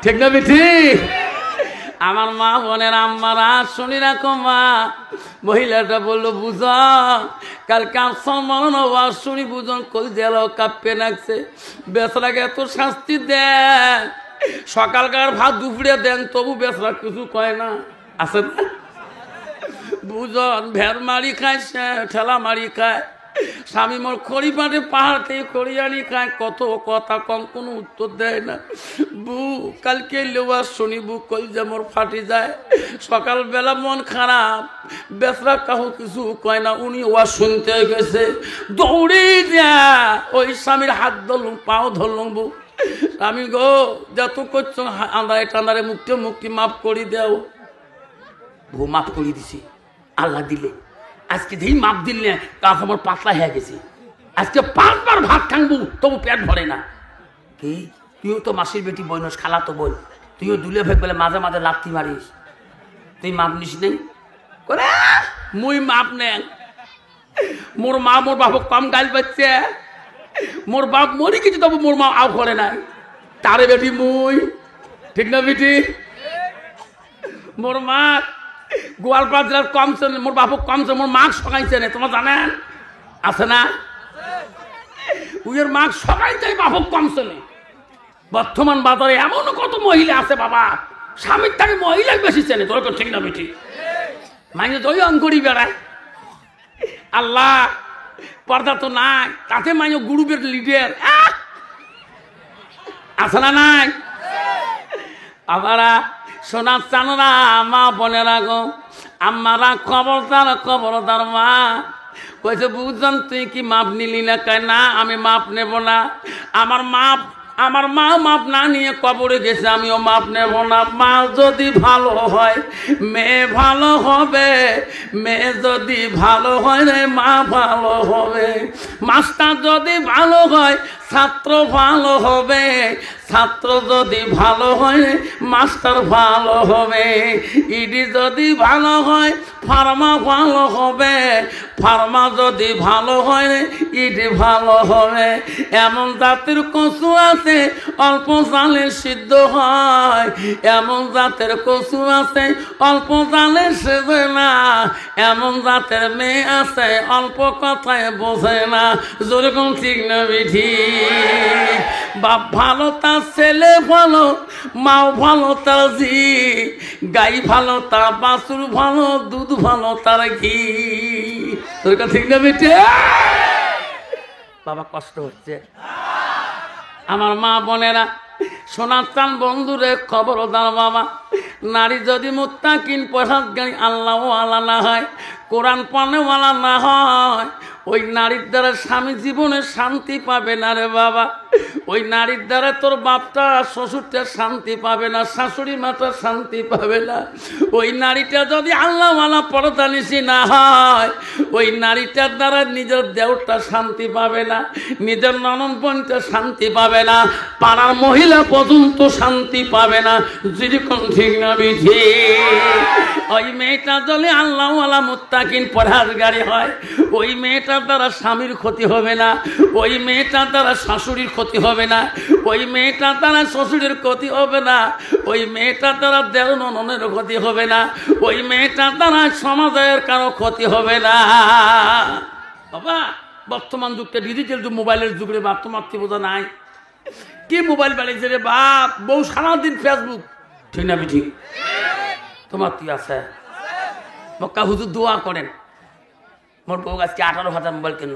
ঠিক না বেঠি? আমার মা বোনের আম্মারা শুনি রাখো মা, মহিলাটা বললো বুঝা কালকে সম্মান শুনি বুঝন কল দেল কাঁপে নাকছে, বেসরাকে এত শাস্তি দেন, সকালকার ভাত দুপুরে দেন তবু বেসরা কিছু কয় না। আছে না বুঝন ভেড় মারি খায় ঠেলা মারি খায়, স্বামী মোর খড়ি পাটে পাহাড় থেকে খড়ি আনি খায়, কত কথা কম কোনো উত্তর দেয় না। বু কালকে লেওয়া শুনি বু কই যে মোর ফাটি যায়, সকালবেলা মন খারাপ বেসরা কাহু কিছু কয় না, উনি ওয়া শুনতে গেছে দৌড়ে যা ওই স্বামীর হাত ধরলুম পাও ধরলুম, বু স্বামী গো যত করছো আন্দারে টান্দারে মুক্তি মাফ করি দেও। বউ মাফ করি দিছি আল্লাহ দিলে, আজকে যেই মাপ দিলে কাজ আমার পাতলা হয়ে গেছে, আজকে 5 বার ভাত খাঙ্গবু তবু পেট ভরে না। কি তুইও তো মাসির বেটি বইনস খালা তো বই, তুইও দুলে ভেগ বলে মাঝে মাঝে লাথি মারিস, তুই মাপ নিস নেই করে মুই মাপ নেন। মোর মা মোর বাপ কম গাল পাচ্ছে, মোর বাপ মরি কিছু তবু মোর মা আও করে নাই, তারে বেটি মুই, ঠিক না বেটি? মোর মা গোয়ালপাড়া জেলার কমছে, মোর বাপক কমছে, মোর মাক সকাইছে না, তোমার জানেন আছে না? উইয়ের মাক সকাইছে বাপক কমছে না। বর্তমান বাজারে এমন কত মহিলা আছে বাবা স্বামীর তাকে মহিলাই বেশি চেনে, তোর ঠিক না বেটি? মাইনে দই অঙ্করি বেড়ায়, আল্লাহ পর্দা তো নাই, তাতে মাইনে গ্রুপের লিডার আছে না নাই? আবারা সোনার চানরা মা বোনেরা গো আমারা খবরদার মা কইছে বুঝছেন তুই কি মাপ নিলি না? কয় না আমি মাপ নেব না, আমার মা মাপ না নিয়ে কবরে গেছে, আমিও মাপ নেব না। মা যদি ভালো হয় মেয়ে ভালো হবে, মেয়ে যদি ভালো হয় রে মা ভালো হবে, মাস্টার যদি ভালো হয় ছাত্র ভালো হবে, ছাত্র যদি ভালো হয় মাস্টার ভালো হবে, ইডি যদি ভালো হয় ফার্মা ভালো হবে, ফার্মা যদি ভালো হয় ইডি ভালো হবে। এমন জাতের কচু আছে অল্প জালে সিদ্ধ হয়, এমন জাতের কচু আছে অল্প জালে সেজে না, এমন জাতের মেয়ে আছে অল্প কথায় বোঝে না। যেরকম ঠিক না বিধি? বাপ ভালো তার ছেলে ভালো, মাও ভালো তার জি, গাই ভালো তার বাছুর ভালো, দুধ ভালো তার ঘি। তোর ঠিক না বেটে? বাবা কষ্ট হচ্ছে আমার মা বোনেরা, সোনার বন্ধুরে খবরদার বাবা, নারী যদি মুত্তাকিন পরহেজগার আল্লাহ ওয়ালা না হয়, কোরআন পানেওয়ালা না হয়, ওই নারীর দ্বারা স্বামী জীবনে শান্তি পাবে না রে বাবা। ওই নারীর দ্বারা তোর বাপটা শ্বশুরটা শান্তি পাবে না, শাশুড়ি মাতা শান্তি পাবে না। ওই নারীটা যদি আল্লাহওয়ালা পরদানিশী না হয়, ওই নারীটার দ্বারা নিজের দেওরটা শান্তি পাবে না, নিজের ননদ বোনটা শান্তি পাবে না, পাড়ার মহিলা পর্যন্ত শান্তি পাবে না। যেরকম ঠিক না বিধি, ওই মেয়েটা যদি আল্লাহওয়ালা মুত্তাকিন পরহেজগারি হয়, ওই মেয়েটার দ্বারা স্বামীর ক্ষতি হবে না, ওই মেয়েটার দ্বারা শাশুড়ির ক্ষতি হবে না, ওই মেয়েটার দ্বারা শ্বশুরের ক্ষতি হবে না, ওই মেয়েটার দ্বারা দেওর ননদের ক্ষতি হবে না, ওই মেয়েটার দ্বারা সমাজের কারো ক্ষতি হবে না। বাবা, বর্তমান যুগটা ডিজিটাল যুগ, মোবাইলের যুগ রে বাপ, তোমার কি বোঝা নাই? কি মোবাইল বানিয়েছে রে বাপ, বউ সারাদিন ফেসবুক, ঠিক না ঠিক? তোমার কি আছে? মক্কা হুজুর দোয়া করেন, মোর বউ আজকে 18,000 মোবাইল কেন?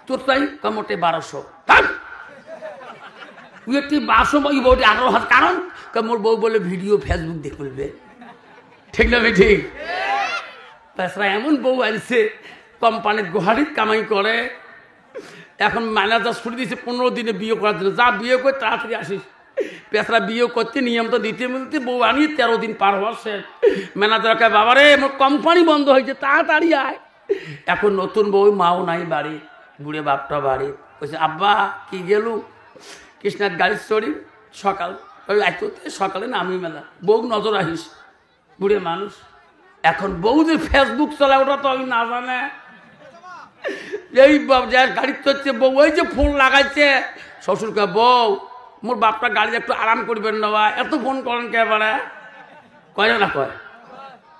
তোর তাই মোটে 1200, তুই একটি 18,000, কারণ মোর বউ বলে ভিডিও ফেসবুক দেখে বলবে, ঠিক না ঠিক? তাছাড়া এমন বউ আনছে কোম্পানির গুহারির কামাই করে, এখন ম্যানেজার ছুটি দিয়েছে 15 দিনে বিয়ে করার জন্য, যা বিয়ে করে তাড়াতাড়ি আসিস। পেশরা বিয়ে করতে নিয়ম তো দিতে মিলতে, বউ আনিয়ে 13 দিন পার হওয়ার শেষ। ম্যানেজার কয়, বাবারে মোর কোম্পানি বন্ধ হয়েছে, তাড়াতাড়ি আয়। এখন নতুন বউ, মাও নাই বাড়ি, বুড়ে বাপটা বাড়ি। বলছে, আব্বা কি গেল? কৃষ্ণার গাড়ির চড়ি সকাল, ওই সকালে নামি মেলা, বউ নজর আহিস, বুড়ে মানুষ। এখন বউ যে ফেসবুক চলে ওটা তো আমি না জানে। এই যার গাড়ি চড়ছে বউ, ওই যে ফোন লাগাইছে শ্বশুরকে, বউ মোর বাপটা গাড়ি একটু আরাম করবেন না, এত ফোন করেন কেবারে? কয় না কয়?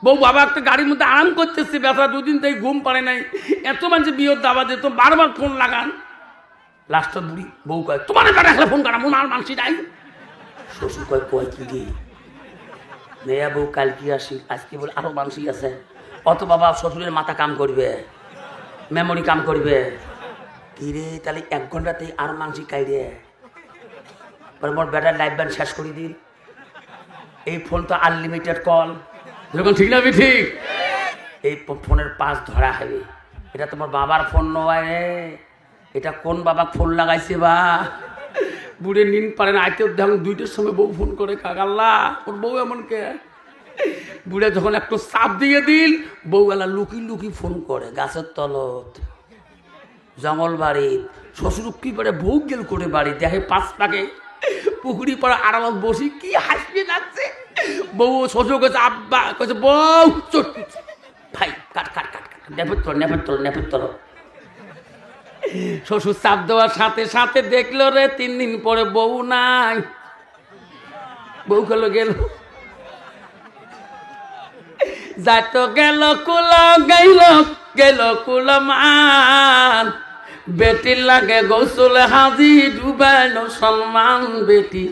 বউ বাবা একটা গাড়ির মধ্যে আরাম করতেছে, ব্যথা 2 দিন থেকে ঘুম পারে নাই, এত মানুষ বিয়ের দাবা দিত, বারবার ফোন লাগান। লাস্টটা বুড়ি বউ কয়, তোমার একটা ফোন করা মন আর মানসি নাই। শ্বশুর কয়, কয় কি গে মেয়া বউ কাল কি আসি, আজকে বলে আরো মানসি আছে। অত বাবা শ্বশুরের মাথা কাম করবে, মেমোরি কাম করবে কি রে? তাহলে 1 ঘন্টাতেই আরো মানসি খাই রে, মোর ব্যাটার লাইফ ব্যান্ড শেষ করে দিন। এই ফোন তো আনলিমিটেড কল, যখন ঠিক না ঠিক? এই ফোনের পাশ ধরা হবে, এটা তোমার বাবার ফোন নয় রে, এটা কোন বাবা ফোন লাগাইছে বা? বুড়ে নিন পারে না, আইতে দেখুন 2টার সময় বউ ফোন করে, কাকাল্লা ওর বউ এমন কে? বুড়ে যখন একটু চাপ দিয়ে দিল, বউওয়ালা লুকি লুকি ফোন করে, গাছের তলত, জঙ্গল বাড়ি, শ্বশুর কি করে বউ গেল করে বাড়ি, দেখে 5 টাকে পুকুরি পরে আড়ালত বসি, কি হাসিয়ে যাচ্ছে। বউ শ্বশুর কাছে, আব্বা কাছে, বউ ভাই কাট কাট কাট কাট, নেপের তোলো। শ্বশুর চাপ দেওয়ার সাথে সাথে দেখলো রে 3 দিন পরে বউ নাই, বউ গেল যাইতো গেল কুলো, গেল কুলো মান, বেটির লাগে গোসল হাজি, ডুবাইলো সম্মান বেটি,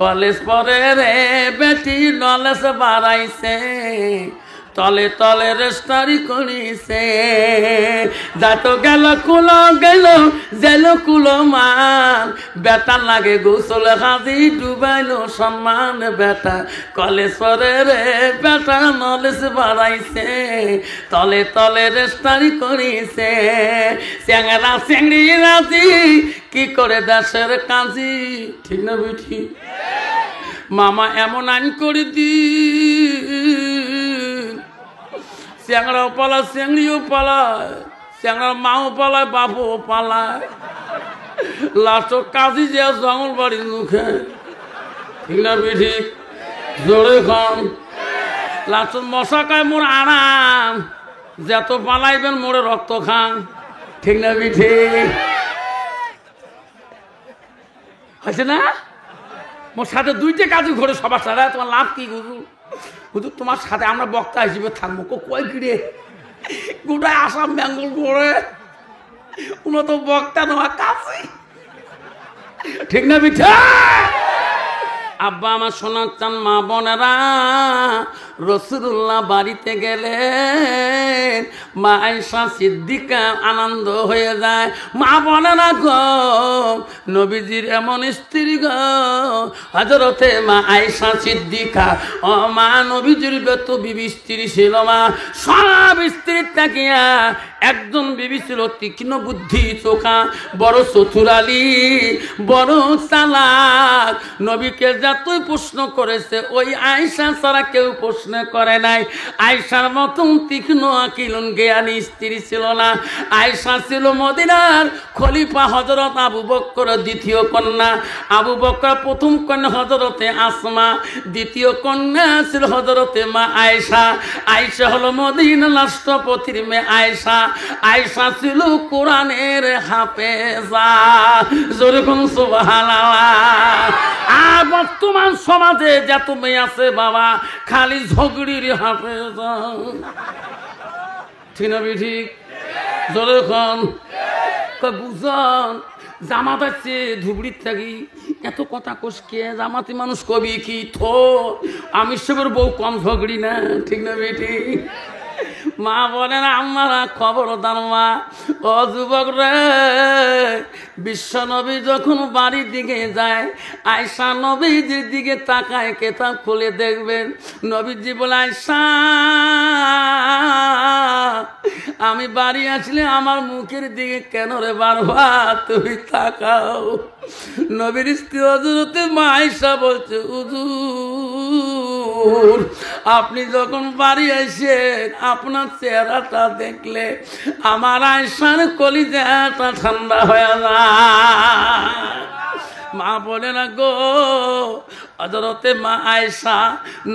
কলেজ পরে রে বেটি, নলেজ বাড়াইছে, তলে তলে রেস্টারি করিছে। যাইতো গেল কুলো, গেল কুলো মান, বেটার লাগে গোসল হাজি, ডুবাইলো সম্মান বেটা, কলেজ পরে রে বেটা, নলেজ বাড়াইছে, তলে তলে রেস্টারি করিছে। চ্যাংরা চ্যাংড়ি রাজি, কি করে দেশের কাজী, ঠিক না বুঝি? মামা এমন আইন করে দি, চ্যাংড়াও পালায়, চ্যাংড়িও পালায়, চ্যাংড়ার মাও পালায়, বাপও পালায়, লাস্ট কাজী যে জঙ্গল বাড়ির মুখে, ঠিক না বিধি? জোরে খান, লাস্ট মশা খায় মোর আরাম, যত পালাইবেন মোরে রক্ত খান, ঠিক না বিধি? হয়েছে না? মোর সাথে 2টে কাজু ঘরে সবার সাথে, তোমার লাভ কি হুজুর? হুজুর তোমার সাথে আমরা বক্তা হিসেবে থাকবো, কয় কিরে গোটায় আসাম বেঙ্গল করে, কোনো তো বক্তা নেওয়া কাছে, ঠিক না বিঠা? আব্বা আমার সোনার চান মা বোনেরা, রাসূলুল্লাহ বাড়িতে গেলেন মা আয়েশা সিদ্দিকা আনন্দ হয়ে যায়। মা বলে না গো নবীজির এমন স্ত্রী গো হযরতে মা আয়েশা সিদ্দিকা। ও মা নবীজির তো বিবি স্ত্রী ছিল মা, সব স্ত্রীর তাকিয়া একজন বিবি ছিল তীক্ষ্ণ বুদ্ধি চোখা, বড় চতুরালি, বড় চালাক। নবীকে যতই প্রশ্ন করেছে ওই আয়েশা ছাড়া কেউ প্রশ্ন করে নাই। আয়েশার মতন তীক্ষ্ণ আকিলুন জ্ঞানী স্ত্রী ছিল না। আয়েশা ছিল মদিনার খলিফা হযরত আবু বকর দ্বিতীয় কন্যা। আবু বকর প্রথম কন্যা হযরতে আসমা, দ্বিতীয় কন্যা ছিল হযরতে মা আয়েশা। আয়েশা হলো মদিনার রাষ্ট্রপতির মেয়ে আয়েশা। আয়েশা ছিল কোরআনের হাফেজা। যেরকম সুবহানাল্লাহ। আর বর্তমান সমাজে যত মেয়ে আছে বাবা খালি ঝগড়ির হাফেজা, ঠিক না ঠিক? যেরকম বুঝন জামাত আছে ধুবড়ির থাকি এত কথা কোষকে জামাতি মানুষ কবি কি থো আমি সবের বউ কম ঝগড়ি না, ঠিক না বেটি? মা বলে না আমারা খবরদার মা, ও যুবক রে, বিশ্ব নবী যখন বাড়ির দিকে যায় আয়েশা নবীজির দিকে তাকায় কেতাব খুলে দেখবেন নবীজি বলে আয়েশা আমি বাড়ি আসলে আমার মুখের দিকে কেন রে বারবার তুমি তাকাও? নবীর স্ত্রী হযরতে মা আয়েশা বলছে হুজুর আপনি যখন বাড়ি আসেন আপনার চেহারাটা দেখলে আমার আয়েশার কলিজাটা ঠান্ডা হয়ে যায়। মা বলে না গো হযরতে মা আয়েশা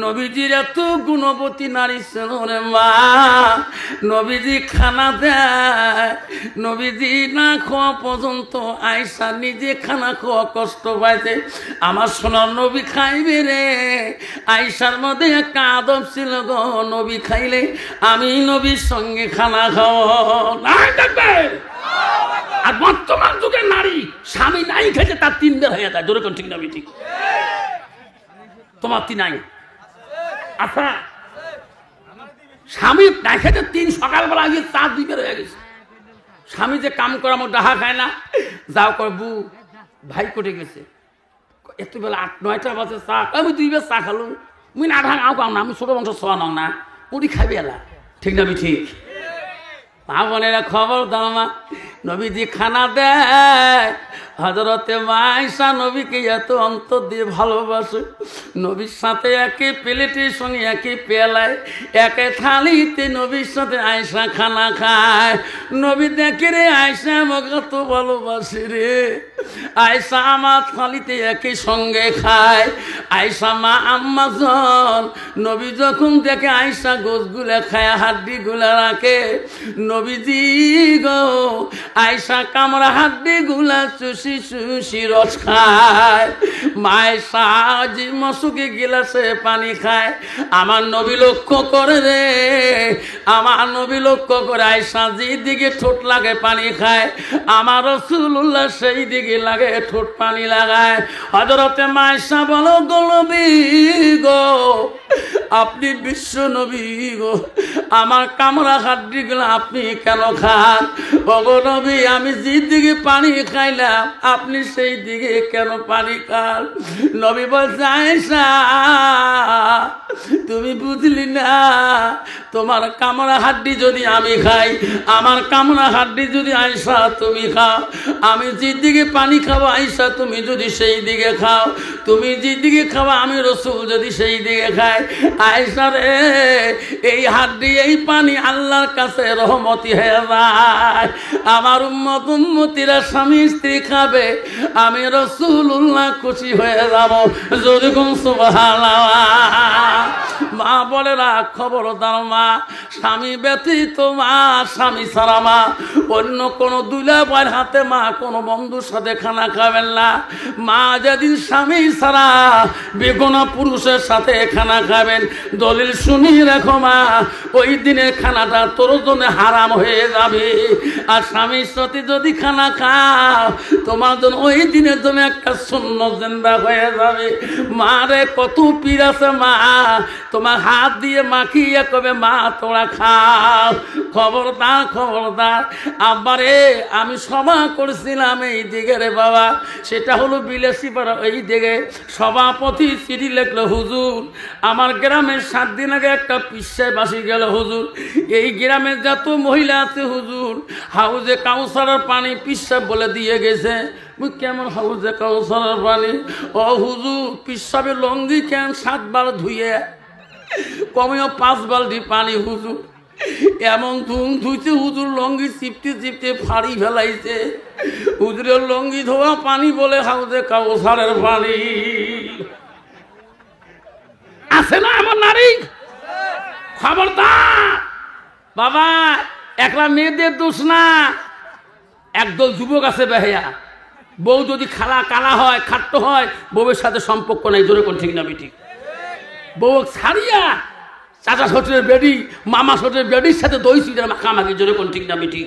নবীজির এত গুণবতী নারী ছিল রে মা। নবীজি খানা দেয়, নবীজি না খাওয়া পর্যন্ত আয়েশা নিজে খানা খাওয়া কষ্ট পাইছে। আমার সোনার নবী খাইবে রে। আয়েশার মধ্যে একটা আদব ছিল গো, নবী খাইলে আমি নবীর সঙ্গে খানা খাওয়া নাই দেখবে। আর বর্তমান যুগের নারী স্বামী নাই খেতে তার 3 বের হয়ে যায়। যেরকম ঠিক না ঠিক? তোমার 3 নাই আচ্ছা, স্বামী নাই খেতে 3 সকালবেলা গিয়ে 4 2 বের হয়ে গেছে। স্বামী যে কাম করা আমার ডাহা খায় না, যাও কর বউ ভাই কোটে গেছে এত বেলা 8 9টা বাজে চা আমি 2 বেলা চা খালো মুই না ঢাক আও কাম না আমি ছোট বংশ ছোয়া নং না পুরি খাবি এলা, ঠিক না ঠিক? মা বোনেরা খবর দাও মা, নবীজি খানা দেয় হযরতে মা আয়েশা নবীকে এত অন্তর দিয়ে ভালোবাসে। নবীর সাথে একে প্লেটের সঙ্গে একে পেলায় একে থালিতে নবীর সাথে আয়েশা খানা খায়। নবী দেখে রে আয়েশা আমাকে কত ভালোবাসে রে, আয়েশা আমার থালিতে একে সঙ্গে খায়। আয়েশা মা আম্মা জন নবী যখন দেখে আয়েশা গোশগুলা খায় হাড্ডিগুলা রাখে, নবীজি গো আয়েশা কামড়া হাড্ডিগুলা চুষি চুষি রস খায়। মায়েশা জি মশুকে গিলাসে পানি খায়। আমার নবী লক্ষ্য করে রে, আমার নবী লক্ষ্য করে আয়েশা যেদিকে ঠোঁট লাগে পানি খায়, আমার রাসূলুল্লাহ সেই দিকে লাগে ঠোঁট পানি লাগায়। হযরতে মায়েশা বলো গো নবী গো আপনি বিশ্ব নবী গো, আমার কামড়া হাড্ডিগুলো আপনি কেন খান? ওগো নবী আমি যেদিকে পানি খাইলাম আপনি সেই দিকে কেন পানি খান? নবী বলছে আয়েশা তুমি বুঝলি না, তোমার কামড়া হাড্ডি যদি আমি খাই, আমার কামড়া হাড্ডি যদি আয়েশা তুমি খাও, আমি যেদিকে পানি খাবো আয়েশা তুমি যদি সেই দিকে খাও, তুমি যেদিকে খাবো আমি রাসূল যদি সেই দিকে খাই, আয়েশা রে এই হাড্ডি এই পানি আল্লাহর কাছে রহমতি হয়ে যায়। আমার উম্মত উম্মতিরা স্বামী স্ত্রী খাবে, আমি রাসূলুল্লাহ খুশি হয়ে যাব। যেরকম সুবহানাল্লাহ। মা বলে না খবরদার মা, স্বামী ব্যতীত মা, স্বামী ছাড়া মা অন্য কোনো দুলা ভাইয়ের হাতে মা কোনো বন্ধুর সাথে খানা খাবেন না। মা যেদিন স্বামী ছাড়া বেগনা পুরুষের সাথে খানা খাবেন, দলিল শুনি রাখো মা, ওই দিনের খানাটা তোর জন্য হারাম হয়ে যাবে। আর স্বামীর সাথে যদি খানা খাও, তোমার জন্য ওই দিনের জন্য একটা সুন্নত জিন্দা হয়ে যাবে। মা রে কত পীর আছে মা, তোমার হাত দিয়ে মাখিয়ে কবে মা তোরা খাও। খবরদার খবরদার। আব্বারে আমি সভা করেছিলাম এই দিকে রে বাবা, সেটা হলো বিলাসীপাড়া। এই দিকে সভাপতি চিঠি লিখলো, হুজুর আমার গ্রামের 7 দিন আগে একটা পিসায় বাসি গেল হুজুর। এই গ্রামের যত মহিলা আছে হুজুর, হাউজে কাউসারের পানি পিসাব বলে দিয়ে গেছে। কেমন হাউজে কাউসারের পানি? ও হুজুর পিসাবের লঙ্গি কেন 7 বার ধুয়ে, কমেও 5 বালতি পানি হুজুর। এমন ধুইছে হুজুর, লঙ্গি চিপতে চিপতে ফাড়ি ফেলাইছে। হুজুরের লঙ্গি ধোয়া পানি বলে হাউজে কাউসারের পানি। আছে না এমন নারী? খবরদার বাবা, একলা মেয়েদের দোষ না, একদল যুবক আছে বেহায়া। বউ যদি খালা কালা হয়, খাট্ট হয়, বউয়ের সাথে সম্পর্ক নাই। জোরে কোন ঠিক না ঠিক? বউ ছাড়িয়া চাচা শ্বশুরের বেডি, মামা শ্বশুরের বেডির সাথে দই সুইটার মাখামাখি। জোরে কোন ঠিক না ঠিক?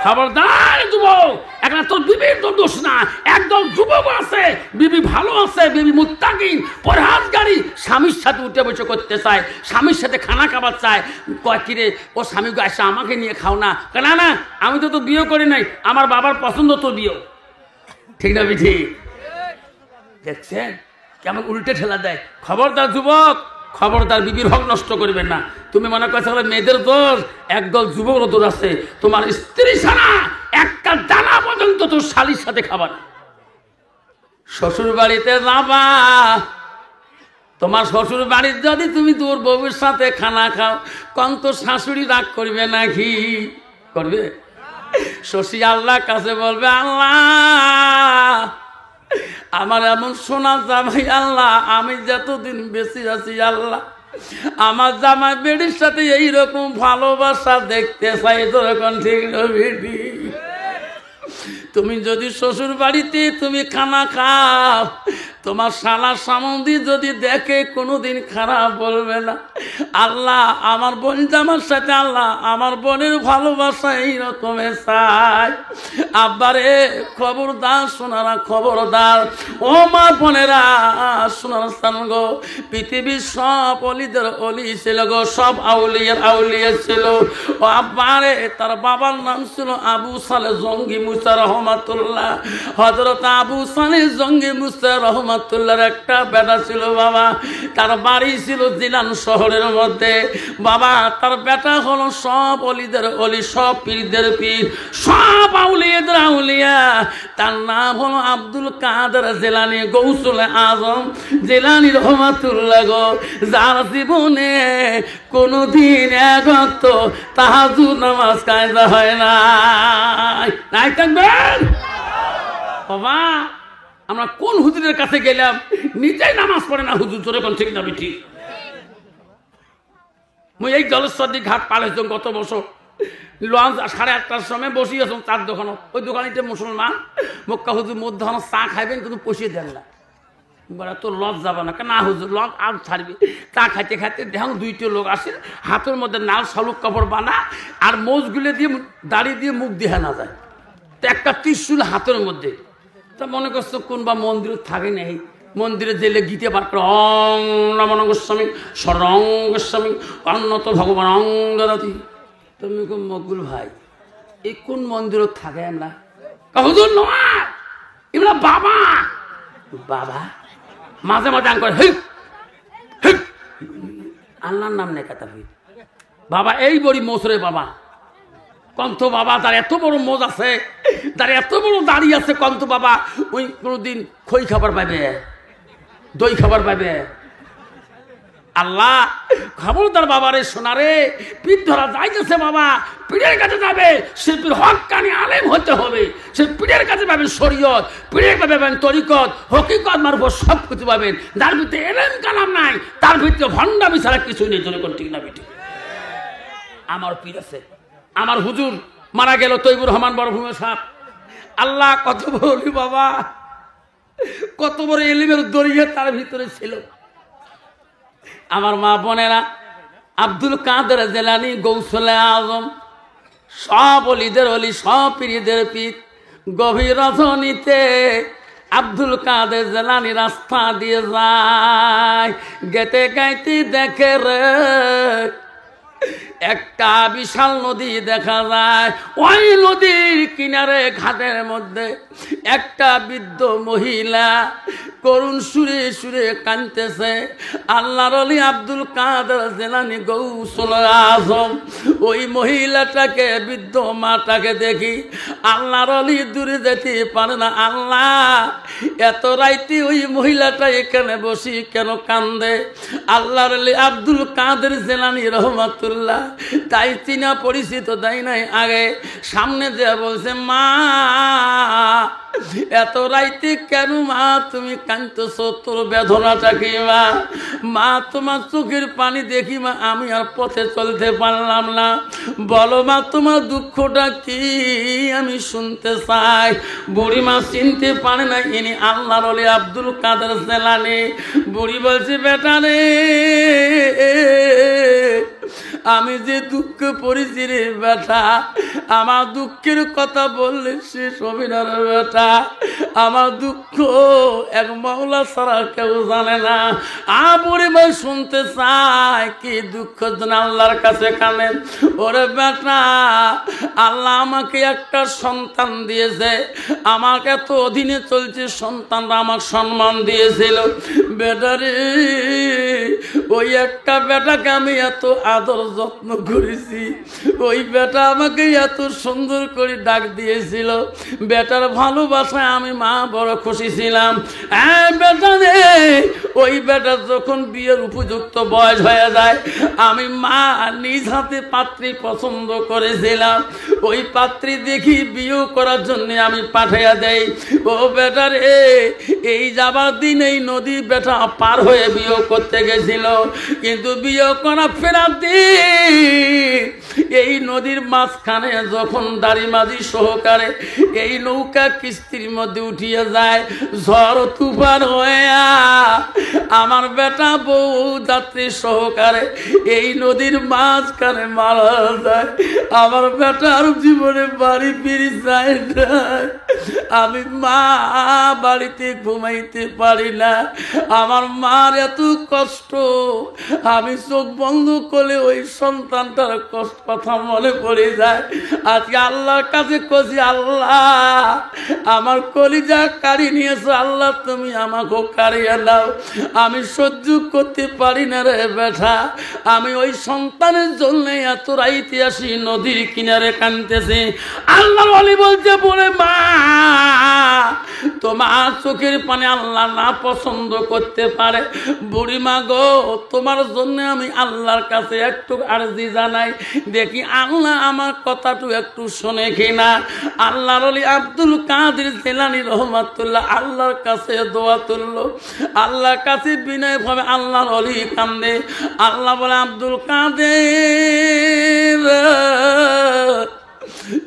খবরদার যুবক, একটা তোর বিবির তো দোষ না, একদম যুবক আছে, বিবি ভালো আছে, বিবি মুত্তাকিন পরহেজগারি, স্বামীর সাথে উঠে বসে করতে চায়, স্বামীর সাথে খানা খাবার চায়। কয় কিরে ও স্বামী গাছে আমাকে নিয়ে খাও না? না না, আমি তো বিয়ে করি নাই, আমার বাবার পছন্দ তো বিয়ে। ঠিক না বিধি? দেখছেন কেমন উল্টে ঠেলা দেয়। খবরদার যুবক, খবরদার, বিবির হক নষ্ট করবেন না। তুমি মনে করছো মেয়েদের দোষ, একদল যুবক দোষ আছে। তোমার স্ত্রী ছাড়া একটা দানা পর্যন্ত তোর শালির সাথে খাবার। শ্বশুর বাড়িতে যাবা, তোমার শ্বশুর বাড়ির যদি তুমি তোর বউয়ের সাথে খানা খাও, কম তো শাশুড়ি রাগ করবে নাকি? করবে? শশী আল্লাহর কাছে বলবে, আল্লাহ আমার এমন সোনা জামাই, আল্লাহ আমি যতদিন বেঁচে আছি আল্লাহ আমার জামাই বেডির সাথে এইরকম ভালোবাসা দেখতে চাই। তখন ঠিক নবীজি, তুমি যদি শ্বশুর বাড়িতে তুমি খানা খাও, তোমার শালা সামন্দি যদি দেখে কোনোদিন খারাপ বলবে না। আল্লাহ আমার বোন জামার সাথে আল্লাহ আমার বোনের ভালোবাসা এইরকমের চাই। আব্বারে খবরদার সোনারা, খবরদার ও মা বোনেরা, সোনার স্থান গো। পৃথিবীর সব অলিদের অলি ছিল গো, সব আউলিয়ার আউলিয়া ছিল। ও আব্বারে তার বাবার নাম ছিল আবু সালে জঙ্গি মুসা রহমাতুল্লাহ। হযরত আবু সালে জঙ্গি মুসা রহমাতুল্লাহর একটা বেটা ছিল বাবা, তার বাড়ি ছিল জিলান শহরের মধ্যে। বাবা তার বেটা হলো সব অলিদের অলি, সব পীরদের পীর, সব আউলিয়াদের আউলিয়া। তার নাম হলো আব্দুল কাদের জিলানী গৌসুল আজম জিলানী রহমাতুল্লাহ গো, যার জীবনে কোনদিন এক ওয়াক্ত তাহাজ্জুদ নামাজ কায়দা হয় না। নাই থাকবেন বাবা, আমরা কোন হুজুরের কাছে গেলাম, নিজেই নামাজ পড়ে না হুজুর। তোর এখন ঠিক না ঠিক? মুই এই জলস্বরী ঘাট পালাইছ গত বছর, লঞ্চ 8:30টার সময় বসিয়েছ তার দোকানত। ওই দোকানিতে মুসলমান মক্কা হুজুর মধ্যে চা খাইবেন কিন্তু পয়সা দেন না। বলে তোর লজ যাবে না? না হুজুর লজ আর ছাড়বি। চা খাইতে খাইতে দেখুন 2টি লোক আসে, হাতের মধ্যে নাল শালুক কাপড় বানা আর মোজগুলো দিয়ে দাড়ি দিয়ে মুখ দিয়ে না যায়, তো একটা ত্রিশূল হাতের মধ্যে। তা মনে করছো কোনবা মন্দির থাকে নেই, মন্দিরে জেলে গীতে পাঠ করে অং নমঃ গোস্বামী শরং গোস্বামী অন্নত ভগবান অঙ্গদাতি। তুমি কোন মকবুল ভাই এই কোন মন্দিরত থাকে না? হুজুর নয়, এগুলা বাবা। বাবা মাঝে মাঝে আঙ্কর আল্লাহর নাম নেই কাতাবি বাবা, এই বড়ি মোসরে বাবা কন্ত বাবা, তার এত বড় মোজ আছে, তার এত বড় দাড়ি আছে কন্ত বাবা, ওই কোনোদিন খই খাবার পাবে, দই খাবার পাবে? আল্লাহ খবরদার বাবারে সোনারে, পীর ধরা যাইতেছে বাবা, পীরের কাছে যাবে, সে পীর হক্কানি আলেম হতে হবে। সে পীরের কাছে পাবেন শরীয়ত, পীরের কাছে পাবেন তরিকত, হকিকত মারফত সব কিছু পাবেন। যার ভিতরে এলেম কালাম নাই, তার ভিতরে ভণ্ডামি ছাড়া কিছুই নেই। জোরে কোন ঠিক না বেটি? আমার পীর আছে, আমার হুজুর মারা গেল তৈবুর রহমান বরভূমি সাহেব। আল্লাহ কত বলি বাবা, কত বড় এলিমের দরিয়া তার ভিতরে ছিল। আমার মা বোনেরা, আব্দুল কাদের জেলানি গৌসলে আজম, সব অলিদের অলি, সব পীরদের পীর। গভীর রজনীতে আব্দুল কাদের জেলানি রাস্তা দিয়ে যায়, গেতে গাইতে দেখে রে একটা বিশাল নদী দেখা যায়। ওই নদীর কিনারে ঘাটের মধ্যে একটা বৃদ্ধ মহিলা করুণ সুরে সুরে কাঁদতেছে। আল্লাহর ওলি আব্দুল কাদের জেলানি গৌসুল আজম ওই মহিলাটাকে, বৃদ্ধ মাটাকে দেখি আল্লাহর ওলি দূরে যেতে পারে না। আল্লাহ, এত রাইতে ওই মহিলাটা এখানে বসি কেন কান্দে? আল্লাহর ওলি আব্দুল কাদের জেলানি রহমাতুল্লাহ তাই চিনা পরিচিত দেয় নাই আগে, সামনে যে বলছে, মা এত রাইতে কেন মা তুমি কাঁদতেছো? তোর বেদনাটা কি মা? মা তোমার চোখের পানি দেখি মা আমি আর পথে চলতে পারলাম না। বলো মা তোমার দুঃখটা কি, আমি শুনতে চাই। বুড়ি মা চিনতে পারে না ইনি আল্লাহর ওলি আব্দুল কাদের জেলানি। বুড়ি বলছে, বেটা রে, আমি যে দুঃখে পড়েছি রে বেটা, আমার দুঃখের কথা বললে শেষ হবে না রে বেটা। আমার দুঃখ এক মাওলা ছাড়া কেউ জানে না। বুড়ি ভাই শুনতে চায় কি দুঃখ যেন আল্লাহর কাছে কানেন। ওরে বেটা, আল্লাহ আমাকে একটা সন্তান দিয়েছে, আমাকে এত অধীনে চলছে, সন্তানরা আমাকে সম্মান দিয়েছিল। বেটারে, ওই একটা বেটাকে আমি এত আদর যত্ন করেছি, ওই বেটা আমাকে এত সুন্দর করে ডাক দিয়েছিল, বেটার ভালোবাসায় আমি মা বড় খুশি ছিলাম। বেটা রে, ওই বেটা যখন বিয়ের উপযুক্ত বয়স হয়ে যায়, আমি মা নিজ হাতে পাত্রী পছন্দ করেছিলাম, ওই পাত্রী দেখি বিয়ে করার জন্য আমি পাঠাইয়া দেই। ও বেটা রে, এই যাবার দিন এই নদী বেটা পার হয়ে বিয়ে করতে গেছিল, কিন্তু বিয়ে করা ফেরার দিন এই নদীর মাঝখানে যখন দাড়িমাঝি সহকারে এই নৌকা কিস্তির মধ্যে উঠিয়ে যায়, ঝড় তুফান হয়ে আমার বেটা বউ যাত্রী সহকারে এই নদীর মাঝখানে মারা যায়। আমার বেটার জীবনে বাড়ি ফিরে যায় না। আমি মা বাড়িতে ঘুমাইতে পারি না। আমার মার এত কষ্ট, আমি চোখ বন্ধ করলে ওই সন্তানটার কষ্ট কথা মনে পড়ে যায়। আজকে আল্লাহর কাছে কছি, আল্লাহ আমার কলিজা কাড়ি নিয়েছো, আল্লাহ তুমি আমাকেও কাড়িয়ে নাও। আমি সহ্য করতে পারি না রে বেটা। আমি ওই সন্তানের জন্য এত রাইতে আসি নদীর কিনারে কাঁদতেছি। আল্লাহর ওলি বলছে, বলে মা তোমার চোখের পানি আল্লাহ না পছন্দ করতে পারে। বুড়ি মা গো, তোমার জন্য আমি আল্লাহর কাছে একটু আরজি জানাই, দেখি আল্লাহ আমার কথাটু একটু শোনে কিনা। আল্লাহর ওলি আব্দুল কাদের জেলানি রহমাতুল্লাহ আল্লাহর কাছে দোয়া তুললো, আল্লাহর কাছে বিনয় ভাবে আল্লাহর ওলি কান্দে। আল্লাহ বলে, আব্দুল কাদের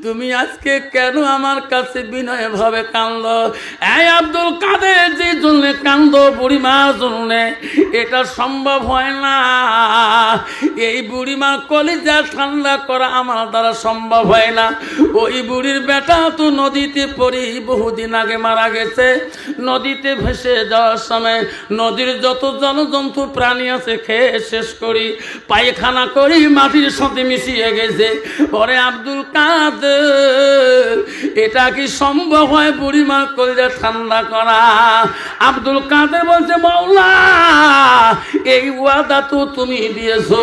তুমি আজকে কেন আমার কাছে বিনয় ভাবে কান্দো? এই আব্দুল কাদের যে জন্য কান্দো বুড়িমার জন্য, এটা সম্ভব হয় না। এই বুড়িমার কলিজা ঠান্ডা করা আমার দ্বারা সম্ভব হয় না। ওই বুড়ির বেটা তো নদীতে পড়ি বহুদিন আগে মারা গেছে। নদীতে ভেসে যাওয়ার সময় নদীর যত জলজন্তু প্রাণী আছে খেয়ে শেষ করি, পায়খানা করি মাটির সাথে মিশিয়ে গেছে। পরে আব্দুল কাদের এটা কি সম্ভব হয় বুড়িমার কলিজা ঠান্ডা করা? আব্দুল কাদের বলছে, মাওলা এই ওয়াদা তো তুমি দিয়েছো,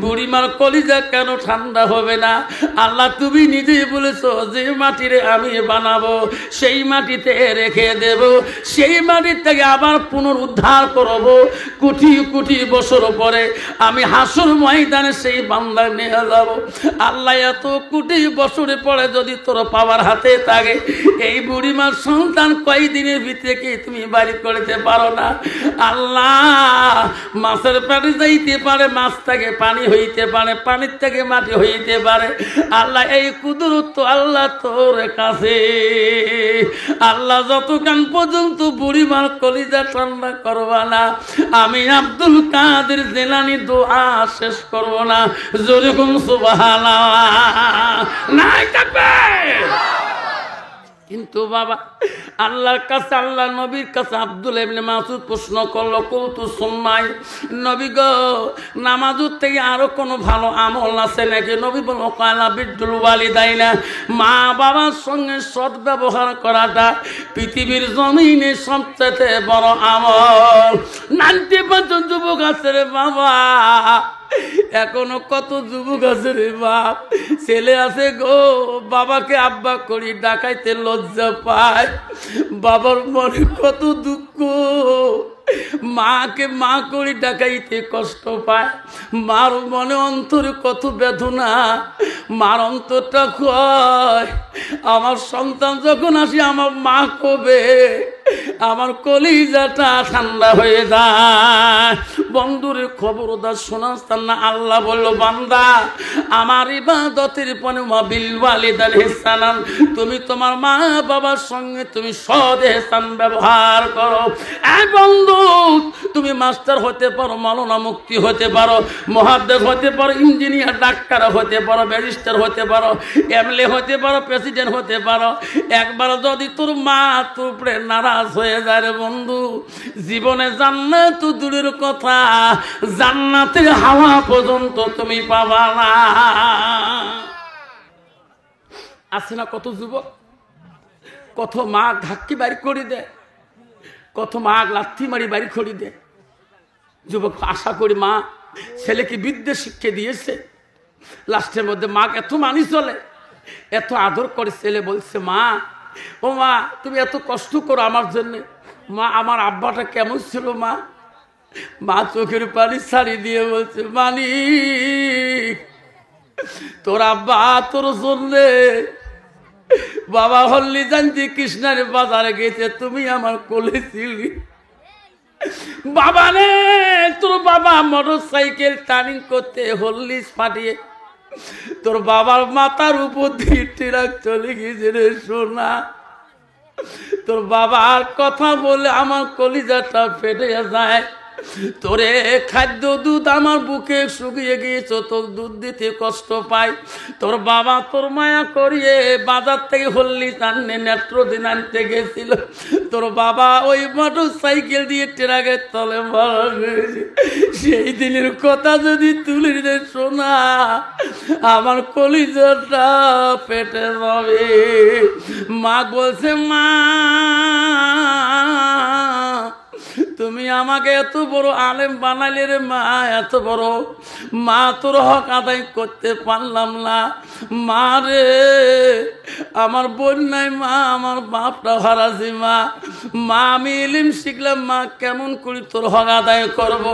বুড়িমার কলিজা কেন ঠান্ডা হবে না? আল্লাহ তুমি নিজেই বলেছো যে মাটিরে আমি বানাবো সেই মাটিতে রেখে দেব, সেই মাটির থেকে আবার পুনরুদ্ধার করব। কোটি কোটি বছর পরে আমি হাসর ময়দানে সেই বান্দা নিয়ে যাব। আল্লাহ এত কোটি বছরে পরে যদি তোর পাওয়ার হাতে থাকে, এই বুড়িমার সন্তান কয়দিনের ভিতরে কি তুমি বাড়ি করতে পারো না? আল্লাহ, মাছের পানি যাইতে পারে, মাছ থেকে পানি হইতে পারে, পানির থেকে মাটি হইতে পারে। আল্লাহ, এই কুদরত তো আল্লাহ তোর কাছে। আল্লাহ, যতক্ষণ পর্যন্ত বুড়িমার কলিজা ঠান্ডা করবা না, আমি আব্দুল কাদের জিলানী দোয়া শেষ করব না। যেরকম সুবহানাল্লাহ নাই থাকবে। কিন্তু বাবা, আল্লাহর কাছে, আল্লাহ নবীর কাছে আব্দুল্লাহ ইবনে মাসউদ প্রশ্ন করলো, কৌতু সুন্নাই, নবী গো, নামাজের থেকে আরো কোনো ভালো আমল আছে নাকি? নবী বলল, কালা বিদ্দুল ওয়ালিদাইনা, মা বাবার সঙ্গে সৎ ব্যবহার করাটা পৃথিবীর জমিনে সবচেয়ে বড় আমল। 90% যুবক আছে রে বাবা, এখনো কত যুবক আছে রে বাপ, ছেলে আছে গো, বাবাকে আব্বা করি ডাকাইতে লজ্জা পায়, বাবার মনে কত দুঃখ, মাকে মা করি ডাকাইতে কষ্ট পায়, মার মনে অন্তরে কত বেদনা, মার অন্তরটা কয় আমার সন্তান যখন আসি আমার মা কবে, আমার কলিজাটা ঠান্ডা হয়ে যায়। বন্ধুরে খবরদার শোনাস্তান না। আল্লাহ বলল, বান্দা, আমার ইবাদতের পরে বিল ওয়ালিদাইন ইহসানান, তুমি তোমার মা বাবার সঙ্গে তুমি সৎ ইহসান ব্যবহার করো। এই বন্ধু, তুমি মাস্টার হতে পারো, মাওলানা মুফতি হতে পারো, মুহাদ্দিস হতে পারো, ইঞ্জিনিয়ার ডাক্তার হতে পারো, ব্যারিস্টার হতে পারো, এমএলএ হতে পারো, প্রেসিডেন্ট হতে পারো, একবার যদি তোর মা তোর উপরে নারাজ হয়ে যায় রে বন্ধু, জীবনে জান্নাত দূরের কথা, জান্নাতের হাওয়া পর্যন্ত তুমি পাবা না। আছে না কত যুবক, কত মা ধাক্কি বাড়ি করে দেয়, কত মা লাথি মারি বাড়ি করে দেয়। যুবক আশা করি মা ছেলেকে বিদ্যা শিক্ষা দিয়েছে, লাস্টের মধ্যে মা এত মানি চলে, এত আদর করে। ছেলে বলছে, মা, ও মা, তুমি এত কষ্ট করো আমার জন্য, মা আমার আব্বাটা কেমন ছিল মা? মা চোখের পানি ছাড়ি দিয়ে বলছে, মানিক, তোর আব্বা তোর জন্যে বাবা হল্লি জানছি কৃষ্ণার বাজারে গেছে, তুমি আমার কোলে ছিলি। বাবা রে, তোর বাবা মোটর সাইকেল টার্নিং করতে হল্লিস পাঠিয়ে তোর বাবার মাথার উপর দিয়ে ট্রাক চলে গেছে রে সোনা। তোর বাবার কথা বলে আমার কলিজাটা ফেটে যায়। তোরে খাদ্য দুধ আমার বুকে শুকিয়ে গিয়েছ, তোর দুধ দিতে কষ্ট পাই। তোর বাবা তোর মায়া করিয়ে বাজার থেকে হল্লি আনতে নেত্রদিন আনতে গেছিল, তোর বাবা ওই মোটর সাইকেল দিয়ে ট্রাকের তলে মারা গেছে। সেই দিনের কথা যদি তুলে দে শোনা, আমার কলিজাটা পেটে যাবে। মা বলছে, মা, তুমি আমাকে এত বড় আলেম বানাইলে রে মা, এত বড় মা, তোর হক আদায় করতে পারলাম না। মা রে, আমার বোন নাই মা, আমার বাপটা হারাছি মা। মা, আমি ইলম শিখলাম মা, কেমন করে তোর হক আদায় করব?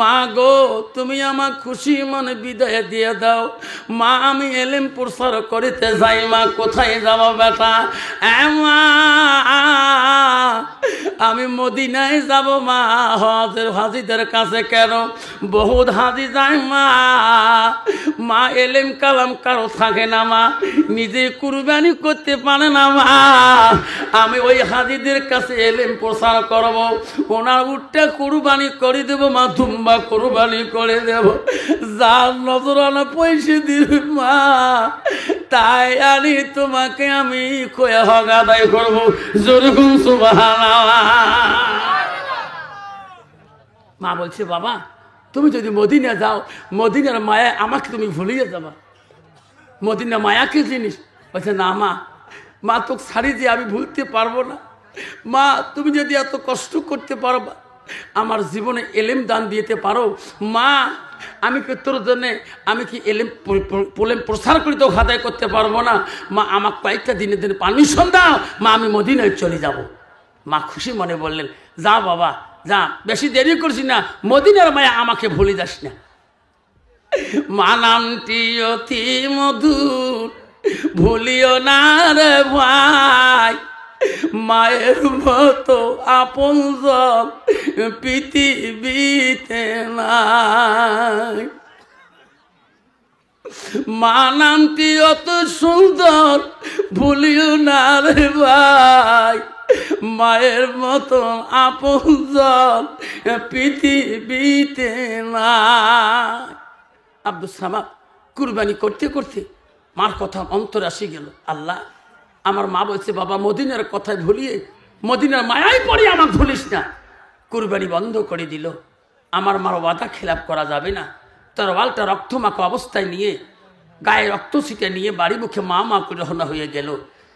মা গো, তুমি আমার খুশি মনে বিদায় দিয়ে দাও। মা, আমি ইলম প্রসার করিতে যাই মা। কোথায় যাব বেটা? মা, আমি মদিনায় যাব মা, হজের হাজিদের কাছে। কেন? বহুত হাজি যায় মা। মা, এলেম কালাম কারো থাকে না মা, নিজে কুরবানি করতে পারে না মা। আমি ওই হাজিদের কাছে এলেম প্রচার করব, ওনার উঠটা কুরবানি করে দেবো মা, দুম্বা কুরবানি করে দেব। যার নজরানা পয়সা দিবে মা, তাই আনি তোমাকে আমি কয়ে হক আদায় করবো। যেরকম সুবহানাল্লাহ। মা বলছে, বাবা, তুমি যদি মদিনা যাও, মদিনার মায়া আমাকে তুমি ভুলিয়ে যাবা। মদিনা মায়াকে জিনিস। বলছে, না মা, মা তোকে ছাড়ি দিয়ে আমি ভুলতে পারবো না। মা, তুমি যদি এত কষ্ট করতে পারবা, আমার জীবনে এলেম দান দিতে পারো, মা, আমি কি তোর জন্যে আমি কি এলেম প্রসার করে তো আদায় করতে পারবো না? মা, আমার কয়েকটা দিনের দিন পারমিশন দাও মা, আমি মদিনায় চলে যাব। মা খুশি মনে বললেন, যা বাবা যা, বেশি দেরি করছি না, মদিনার মায়া আমাকে ভুলে যাস না। মা নামটি অতি মধুর, ভুলিও না রে ভাই মায়ের মতো আপনজন পৃথিবীতে নাই। মা নামটি অত সুন্দর ভুলিও না রে ভাই মায়ের মতো আপনজন পৃথিবীতে নাই। আব্দুল সামাদ কুরবানি করতে করতে মার কথা অন্তরে আসি গেল। আল্লাহ আমার মা বলছে বাবা মদিনার কথায় ভুলিয়ে মদিনার মায়াই পড়ে আমার ভুলিস না। কুরবানি বন্ধ করে দিল। আমার মার ওয়াদা খেলাপ করা যাবে না। তরওয়ালটা রক্তমাখা অবস্থায় নিয়ে গায়ে রক্ত ছিটে নিয়ে বাড়ি মুখে মা মা করে রওনা হয়ে গেল।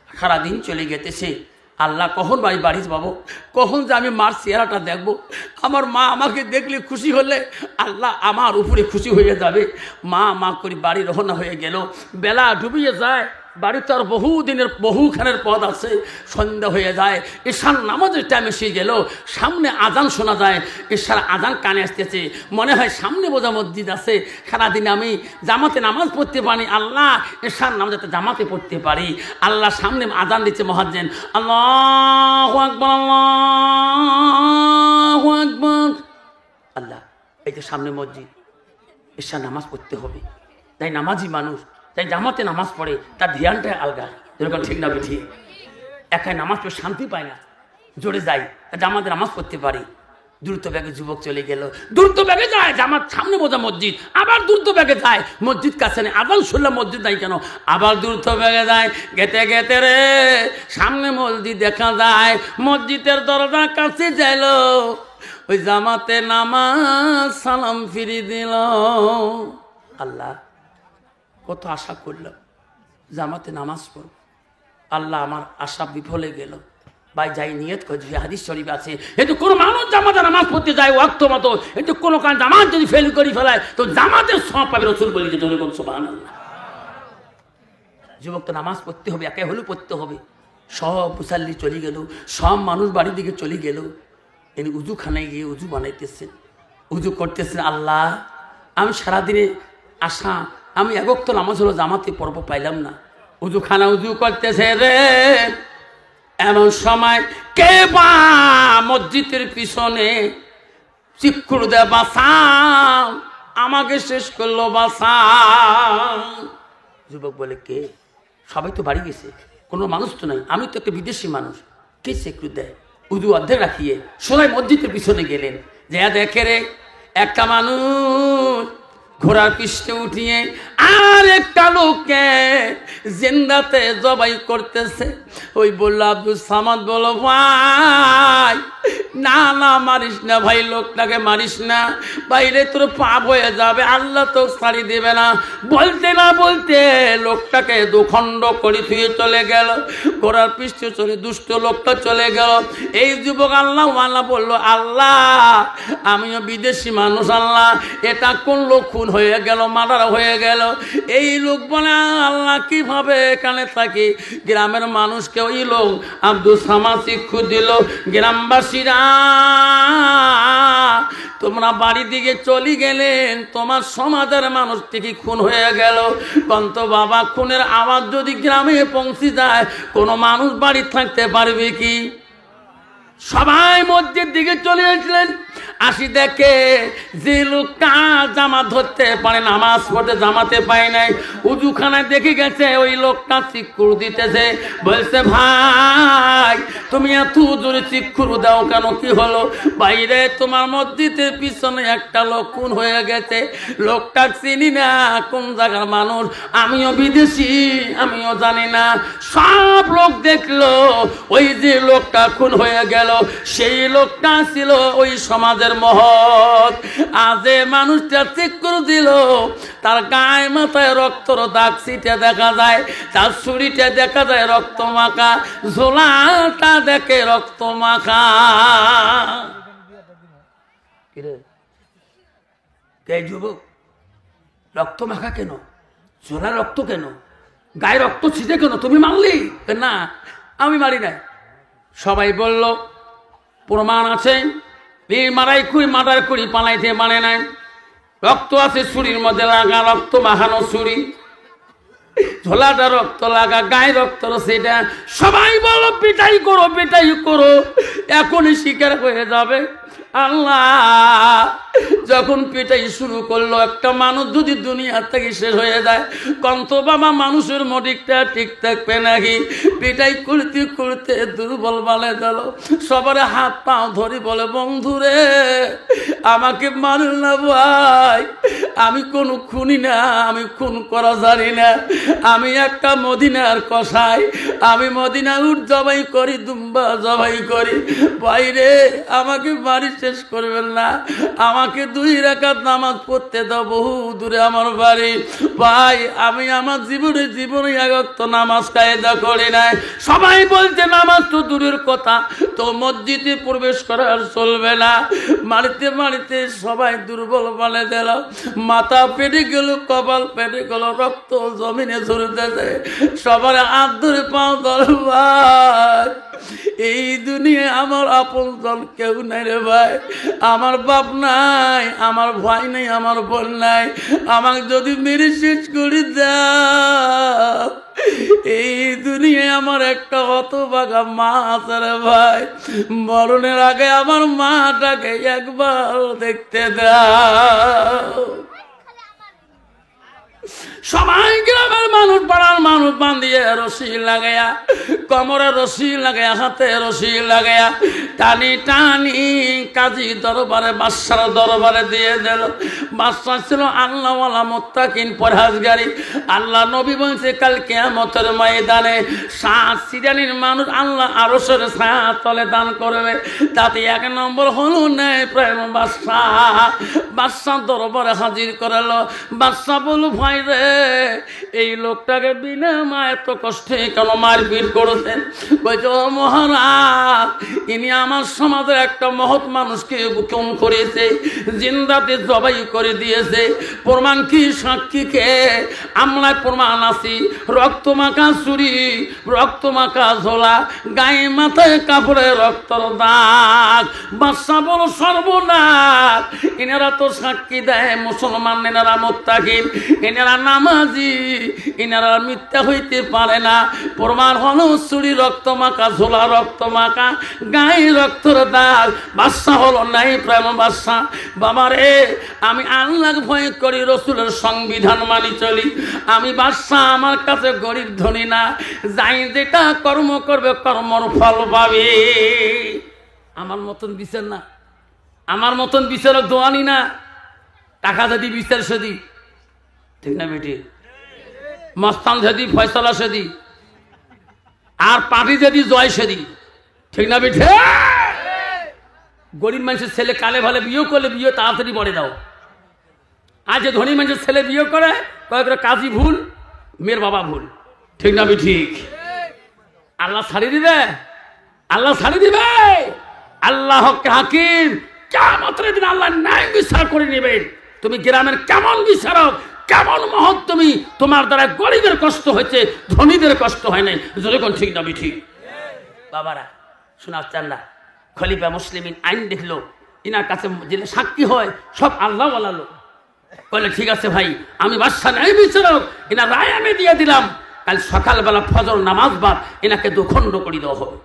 সারাদিন চলে গেতেছে। আল্লাহ কখন বাড়ি যাবো, কখন যে আমি মার চেহারাটা দেখবো। আমার মা আমাকে দেখলে খুশি হলে আল্লাহ আমার উপরে খুশি হয়ে যাবে। মা মা করে বাড়ি রওনা হয়ে গেল। বেলা ডুবিয়ে যায়। বাড়িতে আর বহুদিনের বহুখানের পথ আছে। সন্ধ্যা হয়ে যায়। ঈশার নামাজের টাইম এসে গেল। সামনে আজান শোনা যায়। ঈশার আজান কানে আসতেছে। মনে হয় সামনে বোঝা মসজিদ আছে। সারাদিন আমি জামাতে নামাজ পড়তে পারি। আল্লাহ ঈশার নামাজ যাতে জামাতে পড়তে পারি। আল্লাহ সামনে আজান দিচ্ছে মুয়াজ্জিন। আল্লাহু আকবার আল্লাহু আকবার। আল্লাহ এই যে সামনে মসজিদ, ঈশার নামাজ পড়তে হবে। তাই নামাজি মানুষ, তাই জামাতে নামাজ পড়ে তার ধ্যানটাই আলগা। যেরকম ঠিক না বেঠিক? একাই নামাজ পড়ে শান্তি পায় না। জোরে যাই জামাতে নামাজ পড়তে পারি। দ্রুত ব্যাগে যুবক চলে গেল। দ্রুত ব্যাগে যায় জামাত সামনে বোঝা মসজিদ। আবার দ্রুত ব্যাগে যায় মসজিদ কাছে নেই। আবার শুনলাম মসজিদ নাই কেন? আবার দ্রুত ব্যাগে যায়। গেতে গেতে রে সামনে মসজিদ দেখা যায়। মসজিদের দরজা কাছে যাইল। ওই জামাতে নামাজ সালাম ফিরি দিল। আল্লাহ কত আশা করলাম জামাতে নামাজ পড়ব। আল্লাহ আমার আশা বিফলে গেল। ভাই যাই নিয়ত করছি হাদিস শরীফ আছে কিন্তু কোনো মানুষ জামাতে নামাজ পড়তে যায় ওয়াক্ত মতো, কিন্তু কোনো কারণ জামাত যদি ফেল করে ফেলায় তো জামাতের সব পাবে। রসুল বলি যে জোরে কোন সুবহানাল্লাহ। যুবক তো নামাজ পড়তে হবে, একে হলেও পড়তে হবে। সব মুসাল্লি চলে গেল, সব মানুষ বাড়ির দিকে চলে গেল। তিনি উজুখানায় গিয়ে উজু বানাইতেছেন, উজু করতেছেন। আল্লাহ আমি সারাদিনে আশা আমি একক্ত নামাজ হলো জামাতে পর্ব পাইলাম না। উজুখানা উজু করতেছে রে, এমন সময় কে বা মসজিদের পিছনে চিৎকার দেয় বাঁচাও, আমাকে শেষ করলো বাঁচাও। যুবক বলে কে? সবাই তো বাড়ি গেছে, কোনো মানুষ তো নাই, আমি তো একটা বিদেশি মানুষ। কে চিৎকার দেয়? উজু অর্ধেক রাখিয়ে সবাই মসজিদের পিছনে গেলেন। যে দেখে রে একটা মানুষ ঘোড়ার পৃষ্ঠে উঠিয়ে আর একটা লোককে জিন্দাতে জবাই করতেছে। ওই বলল আব্দুল সামাদ বলো ভাই না না মারিস না ভাই, লোকটাকে মারিস না, বাইরে তোর পাপ হয়ে যাবে, আল্লাহ তো ছাড়ি দেবে না। বলতে না বলতে লোকটাকে দুখণ্ড করে থুয়ে চলে গেল। ঘোড়ার পৃষ্ঠে চলে দুষ্ট লোকটা চলে গেল। এই যুবক আল্লাহ বলল আল্লাহ আমিও বিদেশি মানুষ, আল্লাহ এটা কোন লোক খুন হয়ে গেল, মার্ডার হয়ে গেল। এই লোক বলে আল্লাহ কিভাবে এখানে থাকি? গ্রামের মানুষকে ওই লোক আব্দুল সামাদ শিক্ষু দিল। গ্রামবাসীরা তোমরা বাড়ির দিকে চলে গেলেন, তোমার সমাজের মানুষ থেকে খুন হয়ে গেল। কন্ত বাবা খুনের আওয়াজ যদি গ্রামে পৌঁছে যায় কোনো মানুষ বাড়ি থাকতে পারবে কি? সবাই মসজিদের দিকে চলে এসেছিলেন। আসি দেখে যে লোকটা জামাত ধরতে পারে নামাজ পড়তে জামাতে পায় নাই, উজুখানায় দেখে গেছে ওই লোকটা চিৎকার দিতেছে। বলছে ভাই তুমি এত জোরে চিৎকার দাও কেন, কি হলো? বাইরে তোমার মসজিদের পিছনে একটা লোক খুন হয়ে গেছে, লোকটা চিনি না, কোন জায়গার মানুষ, আমিও বিদেশি, আমিও জানি না। সব লোক দেখলো ওই যে লোকটা খুন হয়ে গেল সেই লোকটা ছিল ওই সমাজের মহৎ। আজ মানুষটা চিৎকার দিল, তার গায়ে মাথায় রক্তর দাগ ছিটে দেখা যায়, তার ছুরিটা দেখা যায় রক্ত মাখা, ঝোলাটা দেখে রক্ত মাখা। কে যুবক রক্ত মাখা কেন? ঝোলা রক্ত কেন? গায়ে রক্ত ছিটে কেন? তুমি মারলি? না আমি মারি নাই। সবাই বলল প্রমাণ আছে, মার্ডার করি পালাইতে মানে নাই, রক্ত আছে ছুরির মধ্যে লাগা, রক্ত মাখানো ছুরি। ঝোলাটা রক্ত লাগা, গায়ে রক্ত সেটা সবাই বলো পিটাই করো, পিটাই করো, এখনই শিকার হয়ে যাবে। আল্লাহ যখন পিটাই শুরু করলো, একটা মানুষ যদি দুনিয়া থেকে শেষ হয়ে যায়, কন্ত বাবা মানুষের মডিকটা ঠিক থাকবে নাকি? পিটাই করতে করতে দুর্বল বলে গেল, সবার হাত পাও ধরি বলে, বন্ধুরে আমাকে মারেন না ভাই, আমি কোনো খুনি না, আমি খুন করা জানি না, আমি একটা মদিনার কসাই, আমি মদিনা উট জবাই করি, দুম্বা জবাই করি, বাইরে আমাকে বাড়ি শেষ করবেন না, আমাকে 2 রাকাত নামাজ পড়তে দাও, বহু দূরে আমার বাড়ি ভাই, আমি আমার জীবনে এক ওয়াক্ত নামাজ কায়দা করি নাই। সবাই বলছে নামাজ তো দূরের কথা, তো মসজিদে প্রবেশ করা আর চলবে না। মারিতে মারিতে সবাই দুর্বল বলে দিল, মাথা পেটে গেল, কপাল পেটে গেল, রক্ত জমিনে ঝরতেছে, সবার হাত ধরে পাও ধরে ভাই, এই দুনিয়ায় আমার আপন জন কেউ নাই রে ভাই, আমার বাপ নাই, আমার ভাই নাই, আমার বোন নাই, আমাকে যদি মেরে শেষ করে দাও, এই দুনিয়ায় আমার একটা হতভাগা মা আছে রে ভাই, মরণের আগে আমার মাটাকে একবার দেখতে দাও। সবাই গ্রামের মানুষ, পাড়ার মানুষ বান্ধিয়ে রশি লাগাইয়া, কোমরে রশি লাগাইয়া, হাতে রশি লাগাইয়া, টানি টানি কাজী দরবারে, বাদশার দরবারে দিয়ে দিল। বাদশা ছিল আল্লাহওয়ালা মুত্তাকিন পরহেজগারি। আল্লাহ নবী বলছে কাল কিয়ামতের ময়দানে 7 শ্রেণীর মানুষ আল্লাহ আরশের ছায়া তলে দান করবে, তাতে 1 নম্বর হলো নেই প্রেম বাদশা। বাদশা দরবারে হাজির করালো। বাদশা বলল, ভাই রে, এই লোকটাকে বিনা মা এত কষ্টে কেন মারপিট করেছেন? কইছে, ও মহারাজ, ইনি আমার সমাজের একটা মহৎ মানুষকে খুন করেছে, জিন্দাতে জবাই করে দিয়েছে। প্রমাণ কি? সাক্ষী কে? আমলায় প্রমাণ আছি, রক্ত মাখা চুরি, রক্ত মাখা ঝোলা, গায়ে মাথায় কাপড়ে রক্তর দাগ। বাদশা বল, সর্বনাশ, এনারা তো সাক্ষী দেয় মুসলমান, এনারা মুত্তাকিন, এনারা নামাজি, এনারা মিথ্যা হইতে পারে না। প্রমাণ হলো চুরি, রক্ত মাখা ঝোলা, রক্ত মাখা, গায়ে রক্তর দাগ। বাদশা হলো নাই প্রেম বাদশা। বাবা রে, আমি আল্লাহকে ভয় করি, রসুলের সংবিধান মানি চলি, আমি বাদশা, আমার কাছে গরিব ধনী না, যাই যেটা কর্ম করবে কর্মর ফল পাবে। আমার মতন বিচার না, আমার মতন বিচারক দোয়ানি না, টাকা যদি বিচার সেদি, ঠিক না বেটি? মস্তান যদি ফয়সলা সেদি, আর পার্টি যদি জয় সেদি, ঠিক না বেটি? গরিব মানুষের ছেলে কালে ভালে বিয়ে করলে বিয়ে তাড়াতাড়ি বলে দাও। আর যে ধনী মানুষের ছেলে বিয়ে করে, কয়েকটা কাজী ভুল, মেয়ের বাবা ভুল, ঠিক না ঠিক? আল্লাহ ছাড়ি দিবে, আল্লাহ ছাড়ি দিবে। আল্লাহ হাকিম, কিয়ামতের দিন আল্লাহ ন্যায় বিচার করে নেবেন। তুমি গ্রামের কেমন বিচারক, কেমন মহৎ তুমি, তোমার দ্বারা গরিবের কষ্ট হয়েছে, ধনীদের কষ্ট হয় নাই, যখন ঠিক না ঠিক? বাবারা শোনার চান না, খলিফা মুসলিমিন আইন দেখলো, ইনার কাছে যে সাক্ষী হয় সব আল্লাহ বলালো। বলে, ঠিক আছে ভাই, আমি বাদশা ন্যায় বিচারক, এনার রায় আমি দিয়ে দিলাম, কাল সকালবেলা ফজর নামাজ বাদ এনাকে 2 খণ্ড করে দেওয়া হবে।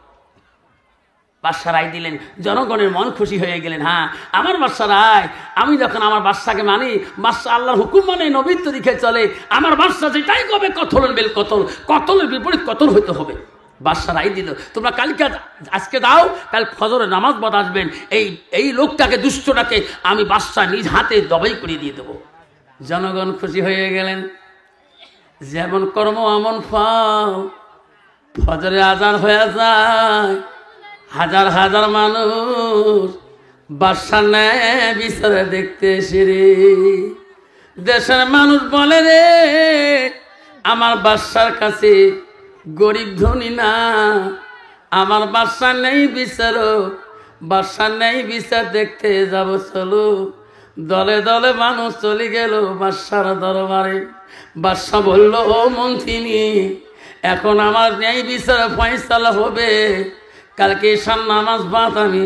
বাদশা রায় দিলেন, জনগণের মন খুশি হয়ে গেলেন। হ্যাঁ, আমার বাদশা রায়, আমি যখন আমার বাদশাকে মানি, বাদশা আল্লাহর হুকুম মানে, নবীর তরিকায় চলে, আমার বাদশা যেটাই কবে কতলের বেল কতল, কতলের বিপরীত কতল হইতে হবে। বাদশা রায় দিল, তোমরা কালকে আজকে দাও, কাল ফজরে নামাজ বাদ আসবেন, এই লোকটাকে, দুষ্টটাকে আমি বাদশা নিজ হাতে জবাই করে দিয়ে দেবো। জনগণ খুশি হয়ে গেলেন। যেমন কর্ম এমন ফল। ফজরে আজান হয়ে যায়, হাজার হাজার মানুষ বাদশা ন্যায় বিচারে দেখতে এসে রে। দেশের মানুষ বলে রে, আমার বাদশার কাছে গরিব ধনী না, আমার বাদশা নেই বিচারক, বাদশা নেই বিচার দেখতে যাব চলো। দলে দলে মানুষ চলে গেল বাদশার দরবারে। বাদশা বলল, ও মন্ত্রিনী, এখন আমার ন্যায় বিচার ফয়সালা হবে, কালকে ঈশান নামাজ বাদ আমি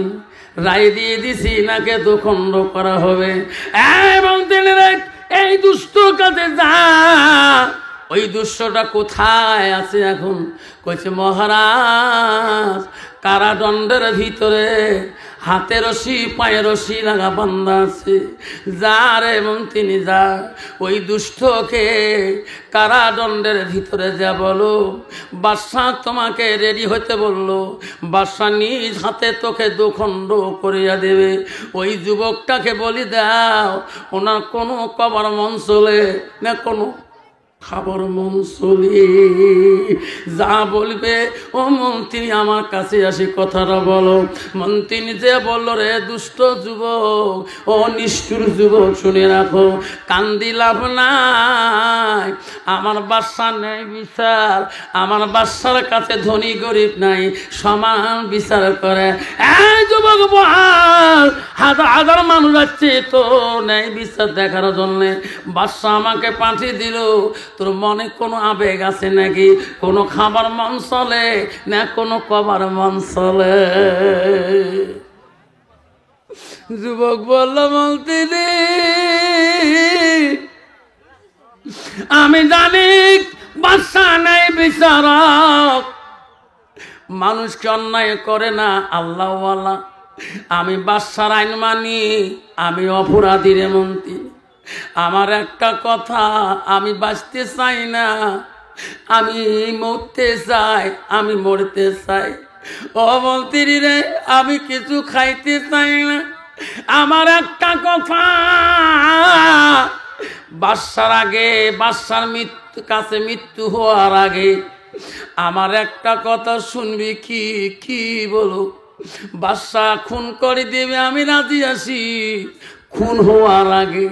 রায় দিয়ে দিছি, নাকে 2 খণ্ড করা হবে। এবং এই দুষ্ট কাছে যা, ওই দুষ্টটা কোথায় আছে এখন? কইছে মহারাজ কারাদণ্ডের ভিতরে হাতে রশি পায়ে রশি লাগা বান্ধা আছে। যা রে মন্ত্রী যা, ওই দুষ্টকে কারাদণ্ডের ভিতরে যা বলো বাদশাহ তোমাকে রেডি হতে বললো, বাদশাহ নিজ হাতে তোকে দুখণ্ড করিয়া দেবে। ওই যুবকটাকে বলি দাও ওনার কোনো কবর মন চলে না, কোনো খাবার মন চলে, যা বলবে ও মন্ত্রী আমার কাছে আসি কথাটা বলো। মন্ত্রী যে বলল রে দুষ্ট যুবক, ও নিষ্ঠুর যুবক শুনে রাখো, কান্দি লাভ নাই, আমার বাদশা নেই বিচার, আমার বাদশার কাছে ধনী গরিব নাই, সমান বিচার করে। এই যুবক বল, হাজার হাজার মানুষ যাচ্ছে তো নেই বিচার দেখার জন্যে, বাদশা আমাকে পাঠিয়ে দিল, তোর মনে কোনো আবেগ আছে নাকি? কোনো খাবার মন চলে না, কোনো কবার মন চলে? যুবক বলল মন্ত্রী আমি জানি বাদশা নাই বিচারক, মানুষকে অন্যায় করে না আল্লাহওয়ালা, আমি বাদশার আইন মানি, আমি অপরাধী রে মন্ত্রী। আমার একটা কথা, আমি বাঁচতে চাই না, আমি মরতে চাই, আমি মরতে চাই। ও মন্ত্রী রে আমি কিছু খাইতে চাই না, আমার একটা কথা, বাদশার আগে, বাদশার মৃত্যু কাছে মৃত্যু হওয়ার আগে আমার একটা কথা শুনবি কি? কি বলো? বাদশা খুন করে দেবে আমি রাজি আছি, খুন হওয়ার আগে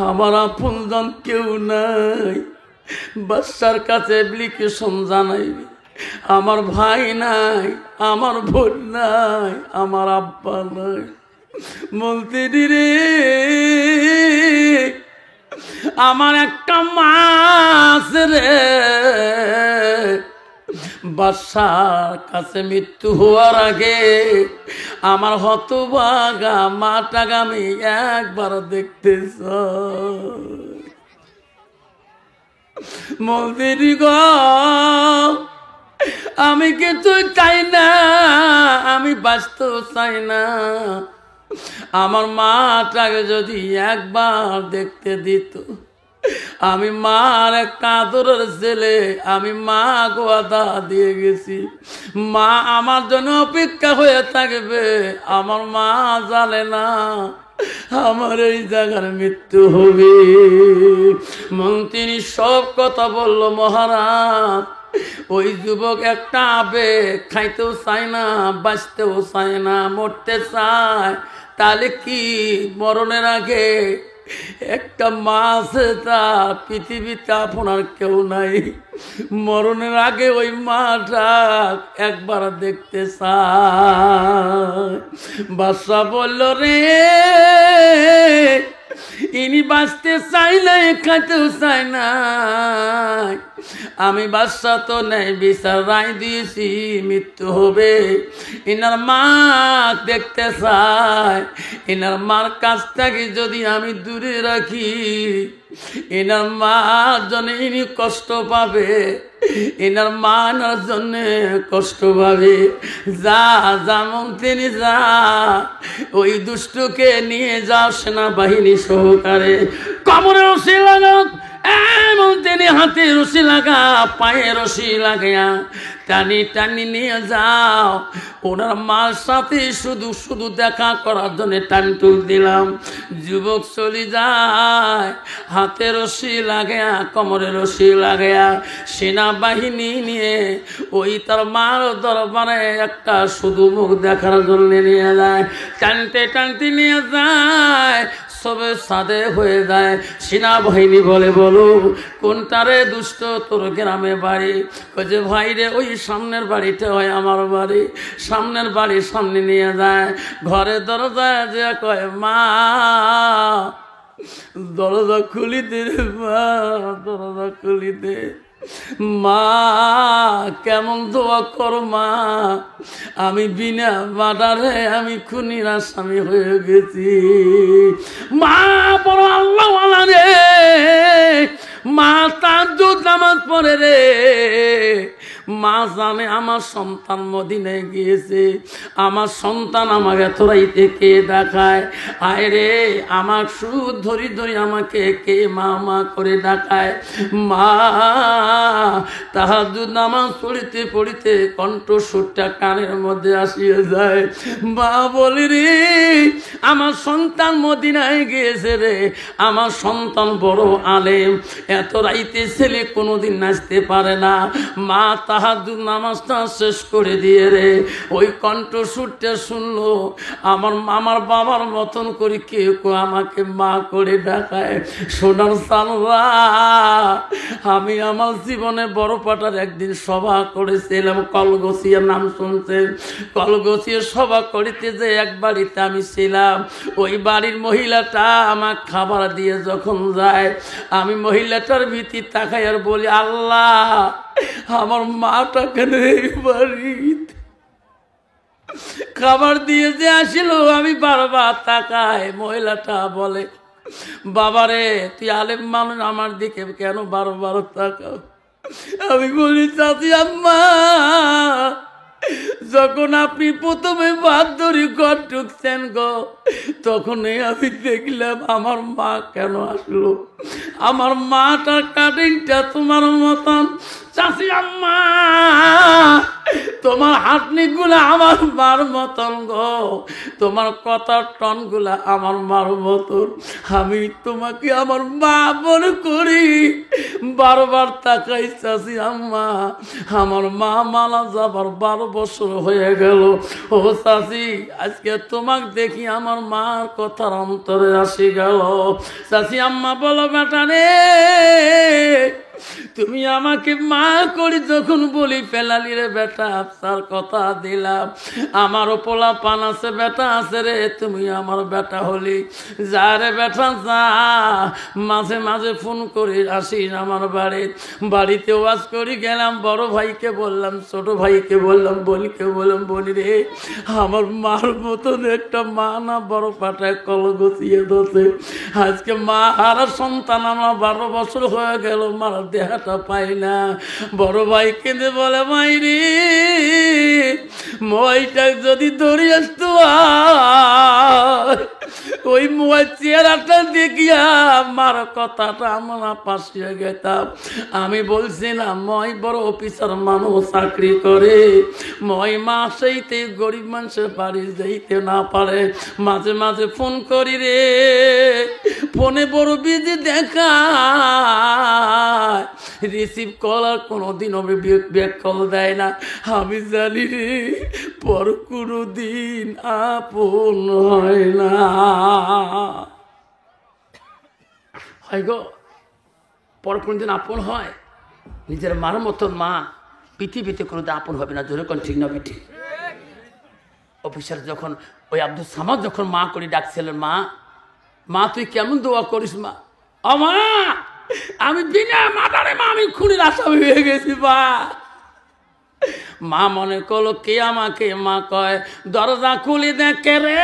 আমার আপনজন কেউ নাই, বাদশার কাছে অ্যাপ্লিকেশন জানাইবি, আমার ভাই নাই, আমার বোন নাই, আমার আব্বা নাই। মন্ত্রী রে আমার একটা মাছ রে, বাদশার কাছে মৃত্যু হওয়ার আগে আমার হতভাগা মাটাকে আমি একবার দেখতে চাই। মন্ত্রী গো আমি কিছু চাই না, আমি বাঁচতেও চাই না, আমার মাটাকে যদি একবার দেখতে দিত, আমি মার একটা আদরের ছেলে, আমি মা গোয়াদা দিয়ে গেছি, মা আমার জন্য অপেক্ষা হয়ে থাকবে, আমার মা জানে না আমার এই জায়গার মৃত্যু হবে। মন্ত্রী সব কথা বলল মহারাজ। ওই যুবক একটা আবেগ, খাইতেও চায় না, বাঁচতেও চায় না, মরতে চায়। তাহলে কি মরণের আগে একটা মা আছে, তার পৃথিবীতে আপনার কেউ নাই, মরণের আগে ওই মাটা একবার দেখতে চায়। বাদশা বলল রে ইনি বাঁচতে চাই না, খাইতেও চাই না, আমি বাদশা তো নেই বিচার রায় দিয়েছি মৃত্যু হবে, ইনার মা দেখতে চায়, ইনার মার কাছ থেকে যদি আমি দূরে রাখি, এনার মার জন্য ইনি কষ্ট পাবে, এনার মানার জন্য কষ্ট পাবে। যা যেমন তিনি যা, ওই দুষ্টকে নিয়ে যাও সেনাবাহিনী সহকারে, কবরে রশি লাগাও, এমন তিনি হাতে রশি লাগা, পায়ে রশি লাগাইয়া টানি টানি নিয়ে যাও, ওনার মার সাথে শুধু শুধু দেখা করার জন্য টান তুল দিলাম। যুবক চলে যায়, হাতে রশি লাগাইয়া, কোমরে রশি লাগাইয়া, সেনাবাহিনী নিয়ে ওই তার মার দরবারে একটা শুধু মুখ দেখার জন্য নিয়ে যায়, টানতে টানতে নিয়ে যায়, সবে সাদে হয়ে যায়। সেনাবাহিনী বলে বলো কোনটারে দুষ্ট তোর গ্রামে বাড়ি? যে ভাই রে ওই সামনের বাড়িটা হয় আমার বাড়ি, সামনের বাড়ির সামনে নিয়ে যায়, ঘরে দরজায় যে কয় মা দরজা খুলি দে রে মা, দরজা খুলি দে মা, কেমন দোয়া কর মা, আমি বিনা বাডারে আমি খুনির আসামি হয়ে গেছি। মা বড় আল্লাহওয়ালা রে, মা তাহাজ্জুদ নামাজ পড়ে রে, মা জানে আমার সন্তান মদিনায় গিয়েছে, আমার সন্তান আমাকে এত রাইতে কে ডাকায়, আয় রে আমার সুদ ধরি ধরি আমাকে কে মা মা করে ডাকায়। মা তাহাজ্জুদ নামাজ পড়িতে পড়িতে কণ্ঠস্বরটা কানের মধ্যে আসিয়া যায়। মা বলি রে আমার সন্তান মদিনায় গিয়েছে রে, আমার সন্তান বড় আলেম, এত রাইতে ছেলে কোনোদিন নাচতে পারে না। মা তাহাজ্জুদ নামাজটা শেষ করে দিয়ে রে ওই কণ্ঠস্বরটা শুনলো, আমার বাবার মতন করে কেউ আমাকে মা করে ডাকায়। সোনার সালবা, আমি আমার জীবনে বড় পাটার একদিন সভা করেছিলাম, কলগছিয়া নাম শুনছেন? কলগছিয়া সভা করিতে যে এক বাড়িতে আমি ছিলাম, ওই বাড়ির মহিলাটা আমার খাবার দিয়ে যখন যায়, আমি মহিলাটার ভীতি তাকাই আর বলি, আল্লাহ আমার মাটা কেন এই বাড়িতে খাবার দিয়ে যে আসিল। আমি বারবার তাকাই, মহিলাটা বলে, বাবারে তুই আলেম মানুষ, আমার দিকে কেন বারবার তাকাও? আমি বলি, চাচি আম্মা, যখন আপনি প্রথমে বাদ ধরি ঘর ঢুকছেন গো, তখনই আমি দেখলাম আমার মা কেন আসলো। আমার মাটার কাটিংটা তোমার মতন। চাচি আম্মা, তোমার হাতনি গুলা আমার মার মতন গো, তোমার কথার টন গুলা আমার মার মতন। আমি তোমাকে আমার মা মনে করি, বারবার তাকাই। চাচি আম্মা, আমার মা মারা যাবার 12 বছর হয়ে গেল। ও চাচি, আজকে তোমাকে দেখি আমার মার কথার অন্তরে আসি গেল। চাচি আম্মা বলো, বেটা রে তুমি আমাকে মা করি যখন বলি ফেলালি রে বেটা, আফসার কথা দিলাম, আমারও পোলা পান আছে, বেটা আছে রে, তুমি আমার বেটা হলি। যা রে বেটা যা, মাঝে মাঝে ফোন করে আসিস আমার বাড়িতে ওয়াজ করি গেলাম। বড় ভাইকে বললাম, ছোট ভাইকে বললাম, বলিকে বললাম, বলি রে আমার মার মতন একটা মা না বড় পাটায় কল গছিয়ে দোষে। আজকে মা হারা সন্তান আমার 12 বছর হয়ে গেল, মার দেহাটা পাই না। বড় ভাই কেঁদে বলে, মাইরি মইটা যদি ধরে আসতো, ওই মোবাইল চেহারাটা দেখিয়া আমার কথাটা আমরা পাশে গেতাম। আমি বলছিলাম, মই বড় অফিসার মানুষ চাকরি করে, মই মাসেইতে গরিব মানুষের বাড়ি যাইতে না পারে, মাঝে মাঝে ফোন করি রে, ফোনে বড় বিজি দেখা রিসিভ কল আর কোনোদিন ব্যাক কল দেয় না। আমি জানি রে পর কোনোদিন আপন হয় না। হয় গো, পর কোনদিন আপন হয়? নিজের মার মতন মা পৃথিবীতে কোনোদিন আপন হবে না। জোরে কোন ঠিক না বেটি? অফিসার যখন ওই আব্দুল সামাদ যখন মা করে ডাকছিলেন, মা মা তুই কেমন দোয়া করিস মা? ও মা, আমি বিনা মাতারে মা, আমি খুনির আসামি হয়ে গেছি মা। মা মনে করলো কে আমাকে মা কয়, দরজা খুলি দেখে রে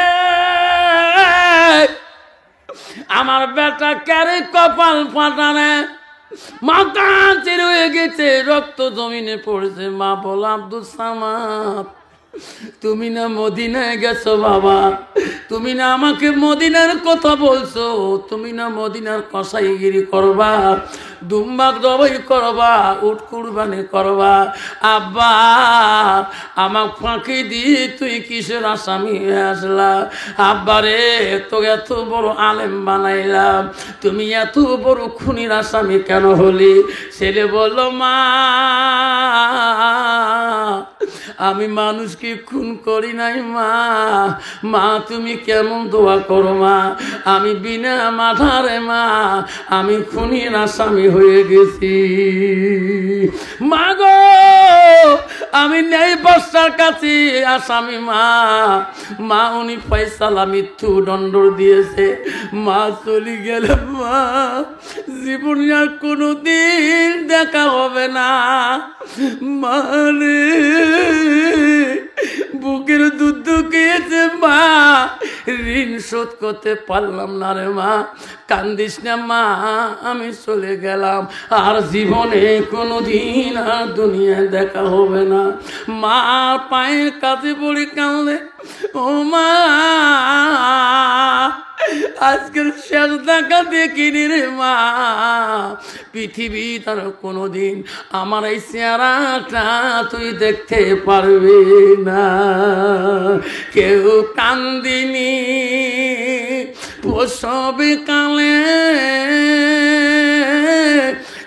আমার বেটা ক্যারে কপাল ফাটানে, মাথা চির হয়ে গেছে, রক্ত জমিনে পড়েছে। মা বলো, আব্দুল সামাদ তুমি না মদিনায় গেছো বাবা, তুমি না আমাকে মদিনার কথা বলছো, তুমি না মদিনার কসাইগিরি করবা, দুম্বাক জবাই করবা, উট কুরবানি করবা। আব্বা আমার ফাঁকি দিয়ে তুই কিসের আসামি হয়ে আসলা? আব্বা রে তো এত বড় আলেম বানাইলাম, তুমি এত বড় খুনির আসামি কেন হলি? ছেলে বলল, মা আমি মানুষকে খুন করি নাই মা। মা তুমি কেমন দোয়া করো মা, আমি বিনা মাথারে মা আমি খুনির আসামি হয়ে গেছি। মা গো আমি নেই বস্তার কাছে আসামি মা। মা উনি ফয়সালা মৃত্যু দণ্ড দিয়েছে। মা চলে গেলে মা জীবনে আর কোনোদিন দেখা হবে না। মা রে বুকের দুধ খেয়েছে মা, ঋণ শোধ করতে পারলাম না রে মা, কান্দিস না মা, আমি চলে গেলাম, আর জীবনে কোনোদিন আর দুনিয়ায় দেখা হবে না। মা পায়ের কাছে পড়ে কাঁদে, ও মা আজকের শেষ দেখা দেখিনি রে মা, পৃথিবী তার কোনোদিন আমার এই চেহারাটা তুই দেখতে পারবি না। কেউ কান্দিনি প্রসবে কালে,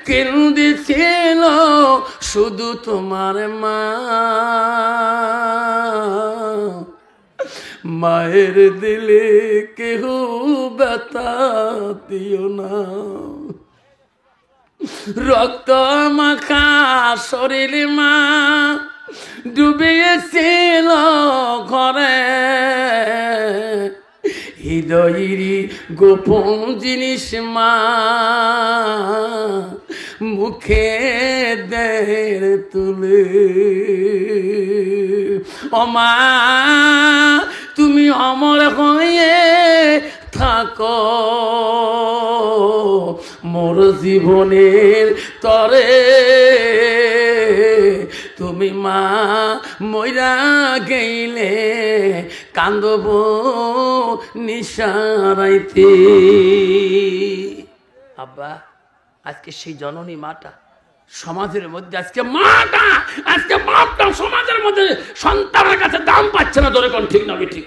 কেঁদেছিল শুধু তোমার মা, মায়ের দিলে কেহ ব্যথা দিও না। রক্ত মাখা শরীরে মা ডুবিয়েছিল ঘরে, হৃদয়েরই গোপন জিনিস মা মুখে দের তুলে। ও মা তুমি অমর হয়ে থাকো মোর জীবনের তরে, তুমি মা মইরা গেলে কান্দব নিশারাইতে। আব্বা আজকে সেই জননী মাটা সমাজের মধ্যে, আজকে মাটা, আজকে বাপটা সমাজের মধ্যে সন্তানের কাছে দাম পাচ্ছে না, ধরে কোন ঠিক না ঠিক।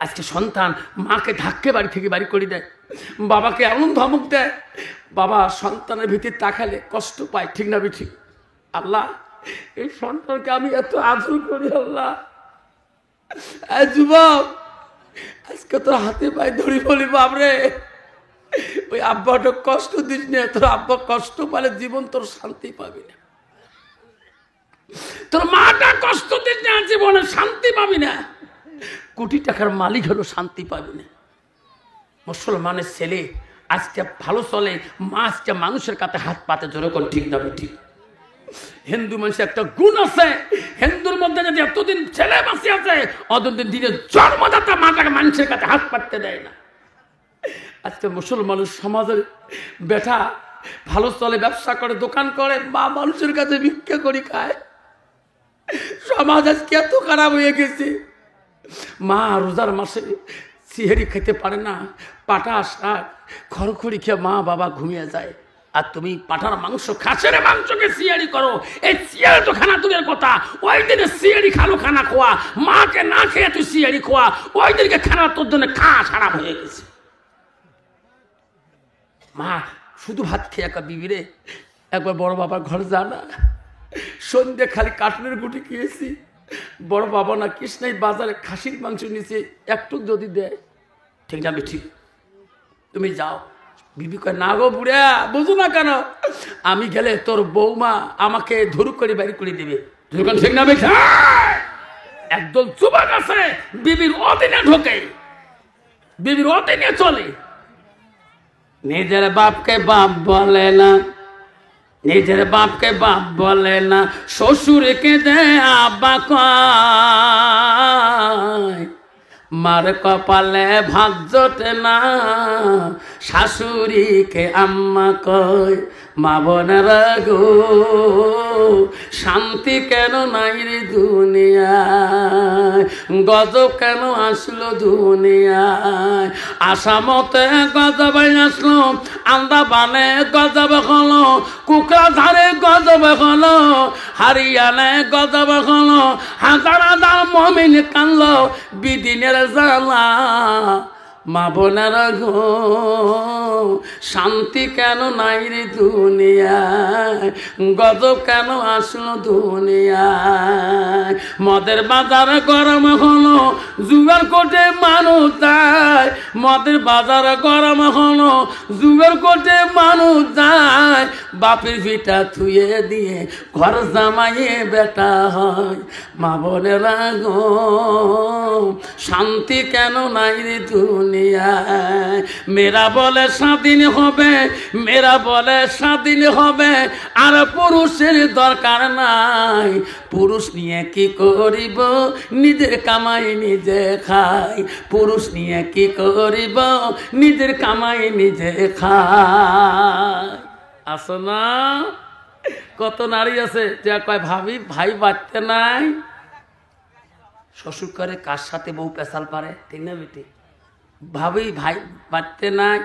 আজকে সন্তান মাকে ধাক্কে বাড়ি থেকে বাড়ি করে দেয়, বাবাকে এমন ধমক দেয়, বাবা সন্তানের ভিতরে তাকালে কষ্ট পায়, ঠিক না ঠিক। আল্লাহ এই সন্তানকে আমি এত আদর করি, আল্লাহ যুবক আজকে তোর হাতে পায়ে ধরি বলি, বাবরে ওই আব্বাটা কষ্ট দিস না, তোর আব্বা কষ্ট পালে জীবন তোর শান্তি পাবি না, তোর মাটা কষ্ট দিস না, জীবনে শান্তি পাবি না, কোটি টাকার মালিক হলো শান্তি পাবি না। মুসলমানের ছেলে আজকে ভালো চলে, মা আজকে মানুষের কাছে হাত পাতে, জোরে কোন ঠিক না ঠিক। হিন্দু মানুষের একটা গুণ আছে, হিন্দুর মধ্যে যদি এতদিন ছেলে বাঁচি আছে, অতদিন দিনে জন্মদাতা মাটাকে মানুষের কাছে হাত পাততে দেয় না। আজকে মুসলমানের সমাজের বেটা ভালো চলে, ব্যবসা করে, দোকান করে, মা মানুষের কাছে ভিক্ষা করি খায়। সমাজ আজকে এত খারাপ হয়ে গেছে, মা রোজার মাসে সিহেরি খেতে পারে না, পাটা শাক খড়খড়ি খেয়ে মা বাবা ঘুমিয়ে যায়, আর তুমি পাঠার মাংস, খাসের মাংসকে সিয়ারি করো। এই সিয়ারি তো খানা দূরের কথা, ওই দিনে সিয়ারি খালো খানা খোয়া, মাকে না খেয়ে তুই সিয়ারি খোয়া, ওই দিনকে খানা তোর জন্য খারাপ হয়ে গেছে। মা শুধু ভাত খেয়ে একা বিবিরে, একবার বড় বাবার ঘরে যা না, সন্ধ্যে খালি কাটনের গুটি খেয়েছি, বড় বাবা না কৃষ্ণাই বাজারে খাসির মাংস নিচে একটু যদি দেয়, ঠিক না ঠিক, তুমি যাও। বিবি কয় না গো বুড়া, বুঝো না কেন, আমি গেলে তোর বৌমা আমাকে ধরু করে বাড়ি করে দেবে, ঠিক না বেঠা। একদল যুবক আছে বিবির অধীনে ঢোকে, বিবির অধীনে চলে, নিজের বাপকে বাপ বলে না, নিজের বাপকে বাপ বলে না, শ্বশুরকে দেয় আব্বা কয়, মার কপালে ভাত জোটে না, শাশুড়িকে আম্মা কয়। মা বোনেরা গো শান্তি কেন নাই রে দুনিয়ায়, গজব কেন আসলো দুনিয়ায়, আসামতে গজব আসলো, আন্দামানে গজব হলো, কুকরাঝারে গজব হলো, হারিয়ানায় গজব হলো, হাজার হাজার মুমিন কানলো বিদিনের জ্বালা। মা বোনেরা গো শান্তি কেন নাই রে দুনিয়ায়, গজব কেন আসলো দুনিয়ায়, মদের বাজার গরম হলো, জুগার কোটে মানুষ যায়, মদের বাজার গরম হলো, জুগার কোটে মানুষ যায়, বাপের ভিটা থুয়ে দিয়ে ঘর জামাইয়ে বেটা হয়। মা বোনেরা গো, শান্তি কেন নাই রে দুনিয়ায়? মেয়েরা বলে স্বাধীন হবে, মেয়েরা বলে স্বাধীন হবে, আর পুরুষের দরকার নাই। পুরুষ নিয়ে কি করিব, নিজের কামাই নিজে খাই। পুরুষ নিয়ে কি করিব, নিজের কামাই নিজে খাই। আসো না, কত নারী আছে যা কয় ভাবি ভাই বাঁচতে নাই, শ্বশুর করে কার সাথে বউ পেশাল পারে, ঠিক না বেটি? ভাবি ভাই বাঁচতে নাই,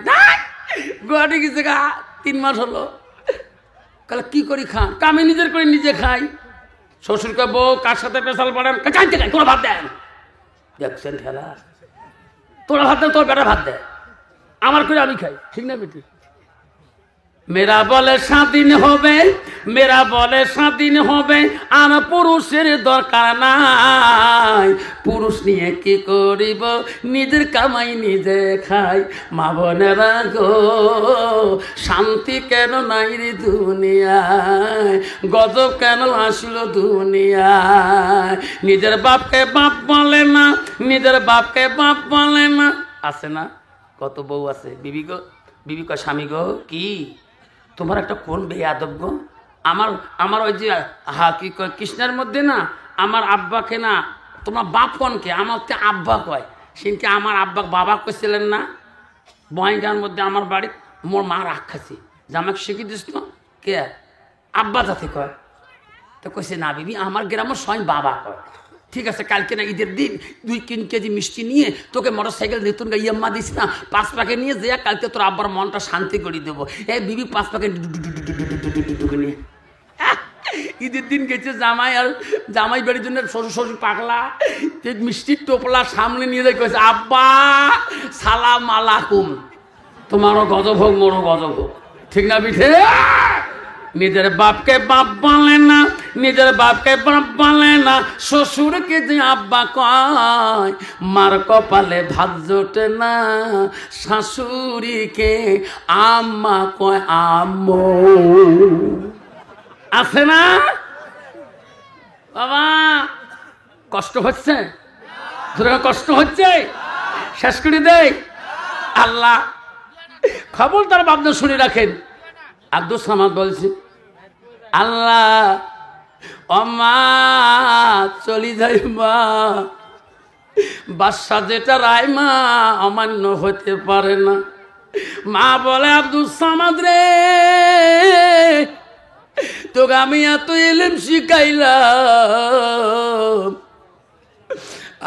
গুয়াহাটি গেছে গা 3 মাস হলো, কালে কি করি খান, আমি নিজের করে নিজে খাই। শ্বশুরকে বউ কার সাথে পেশাল পারেন, চাইতে খাই, তোরা ভাত দেন। দেখছেন খেলা, তোরা ভাত দেন, তোর বেটা ভাত দেয়, আমার করে আমি খাই, ঠিক না বেটি? মেয়েরা বলে স্বাধীন হবে, মেয়েরা বলে স্বাধীন হবে, আর পুরুষের দরকার নাই। পুরুষ নিয়ে কি করিব, নিজের কামাই নিজে খাই। মা বোনেরা গো, শান্তি কেন নাই রে দুনিয়ায়? গজব কেন আসলো দুনিয়ায়? নিজের বাপকে বাপ বলে না, নিজের বাপকে বাপ বলে না। আছে না কত বউ আছে, বিবি গো, বিবি কয় স্বামী গো, কি তোমার একটা কোন বেয়াদব গো? আমার ওই যে কি কয় কৃষ্ণের মধ্যে না, আমার আব্বাকে না তোমার বাপ কনকে, আমার তো আব্বা কয়। সেদিনকে আমার আব্বা বাবা কইছিলেন না, বয়গার মধ্যে আমার বাড়ি, মোর মা রাগ খাচ্ছি যে আমাকে শিখি দিস তো কে আব্বা যাতে কয়। তো কইছে না বিবি, আমার গ্রামের স্বয়ং বাবা কয়। ঠিক আছে, কালকে না ঈদের দিন 2-3 কেজি মিষ্টি নিয়ে তোকে মোটর সাইকেল নতুন ইয়েম্মা দিস না, 5 প্যাকেট নিয়ে যে কালকে তোর আব্বার মনটা শান্তি করে দেবো। বিবি 5 প্যাকেট নিয়ে ঈদের দিন গেছে জামাই, আর জামাই বাড়ির জন্য শ্বশুর শ্বশুর পাগলা মিষ্টির টোপলা সামনে নিয়ে যায়, কয়েছে আব্বা সালাম আলাইকুম, তোমারও গজব হোক মোরও গজব হোক, ঠিক না বিঠে? নিজের বাপকে বাপ বলে না, নিজের বাপকে বাপ বলে না, শ্বশুরকে যে আব্বা কয়। মার কপালে ভাত জোটে না, শাশুড়িকে আম্মা কয় আম্মু। আছে না বাবা? কষ্ট হচ্ছে, কষ্ট হচ্ছে, শেষ করে দেয় আল্লাহ। খবরদার বাপদা শুনে রাখেন। আব্দুল সামাদ বলছে, আল্লাহ অমা চলি যাই মা, বাদশা যেটা রায় মা অমান্য হতে পারে না। মা বলে আব্দুল সামাদ রে, তোকে আমি এত ইলম শিখাইলাম,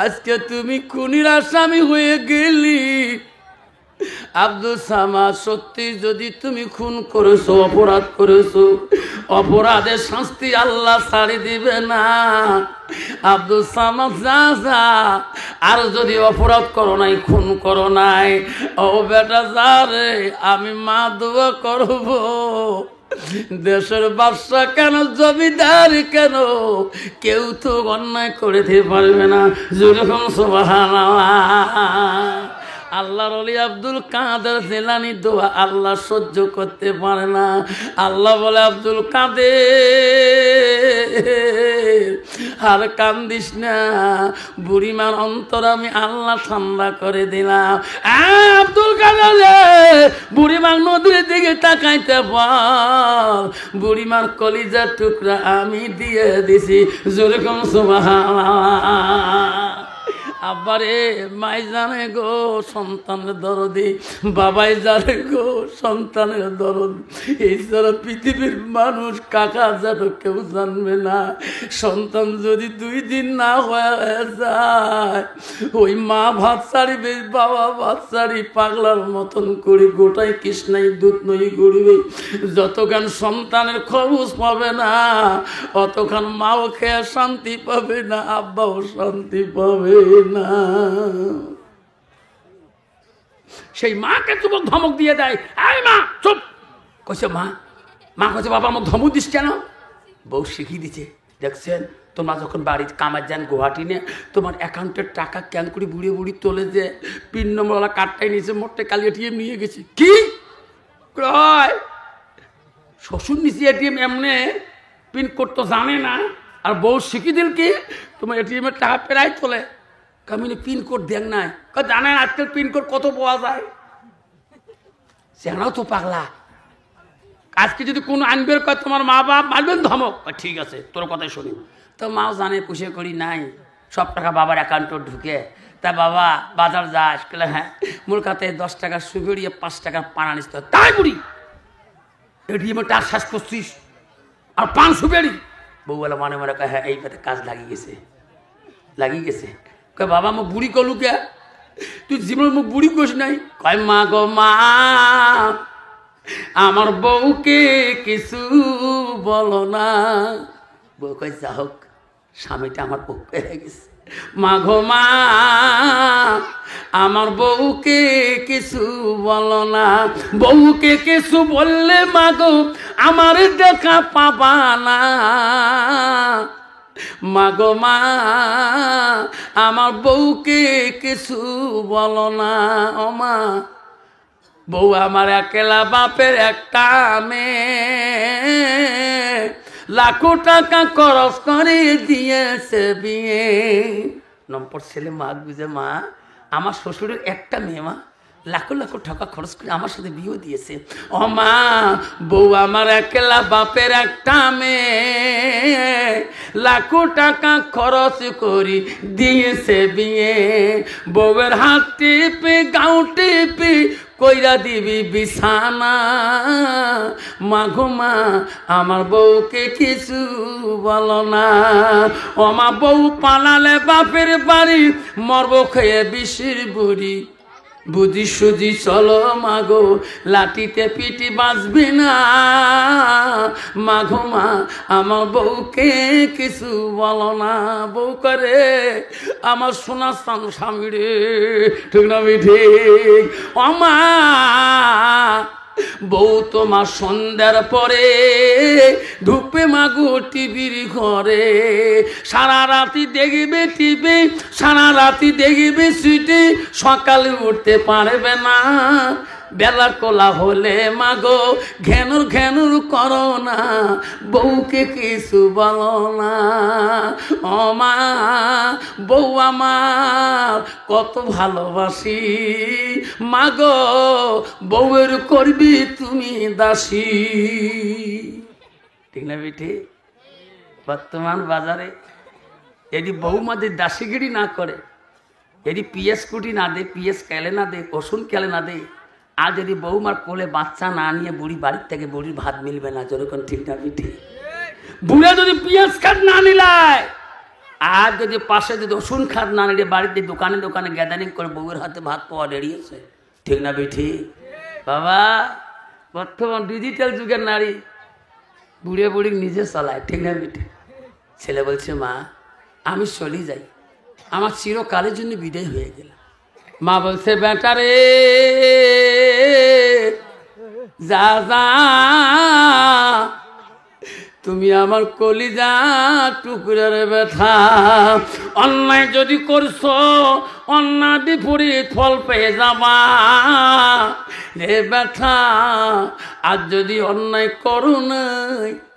আজকে তুমি খুনির আসামি হয়ে গেলি। আব্দুল সামাদ, সত্যি যদি তুমি খুন করেছো, অপরাধ করেছো, অপরাধের শাস্তি আল্লাহ ছাড়ি দিবে না। আব্দুল সামাদ যা যা, আর যদি অপরাধ করো নাই, খুন করো নাই, ও বেটা যা রে, আমি মা দোয়া করবো, দেশের বাদশা কেন, জমিদার কেন, কেউ তো অন্যায় করে দিতে পারবে না। যেরকম সুবহানাল্লাহ। আল্লাহর ওলি আব্দুল কাদের জিলানী দোয়া আল্লাহ সহ্য করতে পারে না। আল্লাহ বলে, আব্দুল কাদের আর কান্দিস না, বুড়িমার অন্তর আমি আল্লাহ ঠান্ডা করে দিলাম। আব্দুল কাদের, বুড়িমার নদীর দিকে তাকাইতে বল, বুড়িমার কলিজার টুকরা আমি দিয়ে দিছি। যেরকম সুবহানাল্লাহ। আব্বারে মাই জানে গো সন্তানের দরদি, বাবাই জানে গো সন্তানের দরদ। এই সারা পৃথিবীর মানুষ কাকা যেন কেউ জানবে না। সন্তান যদি 2 দিন না হয়ে যায়, ওই মা ভাত ছাড়িবে, বাবা ভাত ছাড়ি পাগলার মতন করে গোটাই কৃষ্ণাই দুধ নই গড়িবে। যতক্ষণ সন্তানের খবর পাবে না, অতক্ষণ মাও খেয়ে শান্তি পাবে না, আব্বাও শান্তি পাবে না। সেই মাকে যুবক ধমক দিয়ে দেয়, এই মা চুপ। কইছে মা, মা কইছে বাবা আমাকে ধমক দিস কেন? বউ শিখিয়ে দিচ্ছে, দেখছেন তোমরা যখন বাড়ির কামার যান গুয়াহাটি নিয়ে, তোমার অ্যাকাউন্টের টাকা ক্যান করে বুড়িয়ে বুড়ি তোলে যে পিন নম্বরওয়ালা কার্ডটাই নিয়েছে, মোটে কালিয়ে টিয়ে নিয়ে গেছি। কি শ্বশুর নিচে এটিএম এমনি পিনকোড তো জানে না, আর বউ শিখি দিল কি তোমার এটিএমের টাকা প্রায় তোলে, আমি পিনকোড দেখ নাই, জানেন আজকাল পিনকোড কত পাওয়া যায়, সেনাও তো পাগলা। আজকে যদি কোনো আনবের কয় তোমার মা বাপ মারবেন ধমক, ঠিক আছে তোর কথাই শুনি, তো মাও জানে পুষে করি নাই, সব টাকা বাবার অ্যাকাউন্টে ঢুকে, তা বাবা বাজার যাস, হ্যাঁ মোর কাতে 10 টাকার সুগড়ি 5 টাকার পান আনিস, তো তাই বুড়ি এটিএমে টাকা শেষ করছিস আর পান সুপেরি, বউ বলে মনে মনে কয় হ্যাঁ এই পাতে কাজ লাগিয়ে গেছে, কয় বাবা মুখ বুড়ি কলু কে, তুই জীবন মুখ বুড়ি করিস নাই, কয় মা গো মা আমার বউকে কিছু বলো না, বউ কয় যা হোক স্বামীটা আমার পক্ষে হয়ে গেছে, মা গো মা আমার বউকে কিছু বলো না, বউকে কিছু বললে মা গো আমার দেখা পাবা না, মা গো মা আমার বউকে কিছু বলো না, ও মা বউ আমার একলা বাপের একটা মেয়ে, লাখো টাকা খরচ করে দিয়েছে বিয়ে, নম্বর ছেলে মা বুঝে মা আমার শ্বশুরের একটা মেয়ে, মা লাখো লাখো টাকা খরচ করে আমার সাথে বিয়ে দিয়েছে, ও মা বউ আমার একলা বাপের একটা মেয়ে, লাখো টাকা খরচ করে দিয়েছে বিয়ে, বউয়ের হাত টিপে গাও টিপে কইরা দিবি বিছানা, মা গো মা আমার বউকে কিছু বলো না, ও মা বউ পালালে বাপের বাড়ি মরব খেয়ে বিষের বুড়ি, বুঝি সুজি চলো মাগো লাঠিতে পিটি বাঁচবি না, মাঘো মা আমার বউকে কিছু বলো না, বউ করে আমার সোনা স্বামী রে, ঠিক না ঠিক, ও মা বউ তোমার সন্ধ্যার পরে ঢুকবে মাগো টিভির ঘরে, সারা রাতি দেখবে টিভি, সারা রাতি দেখবে সিটি, সকালে উঠতে পারবে না, বেলা কোলা হলে মাগো ঘেনুর ঘেনুর করো না, বউকে কিছু বলো না, ও মা বউ আমার কত ভালোবাসি, মাগো বউয়ের করবি তুমি দাসী, ঠিক না বেঠে? বর্তমান বাজারে যদি বউ মাদের দাসীগিরি না করে, যদি পিএস কুটি না দে, পিএস কেলে না দে, রসুন কেলে না দে, আর যদি বৌমার কোলে বাচ্চা না নিয়ে বুড়ি বাড়ির থেকে বুড়ির ভাত মিলবে না, যেরকম ঠিক না পিঠে, বুড়ে যদি পিঁয়াজ খাট না নিলায়, আর যদি পাশে যদি রসুন খাট না নিলে বাড়িতে দোকানে দোকানে গ্যাদারিং করে বউয়ের হাতে ভাত পাওয়া বেরিয়েছে, ঠিক না পিঠে? বাবা বর্তমান ডিজিটাল যুগের নারী বুড়ে বুড়ি নিজে চালায়, ঠিক না পিঠে? ছেলে বলছে মা আমি চলে যাই, আমার চিরকালের জন্য বিদায় হয়ে গেল, মা বলছে বেটা রে যা যা, তুমি আমার কলিজা টুকরার ব্যথা, অন্যায় যদি করছো অন্যায় বিপরীত ফল পেয়ে যাবা রে ব্যথা, আর যদি অন্যায় করো না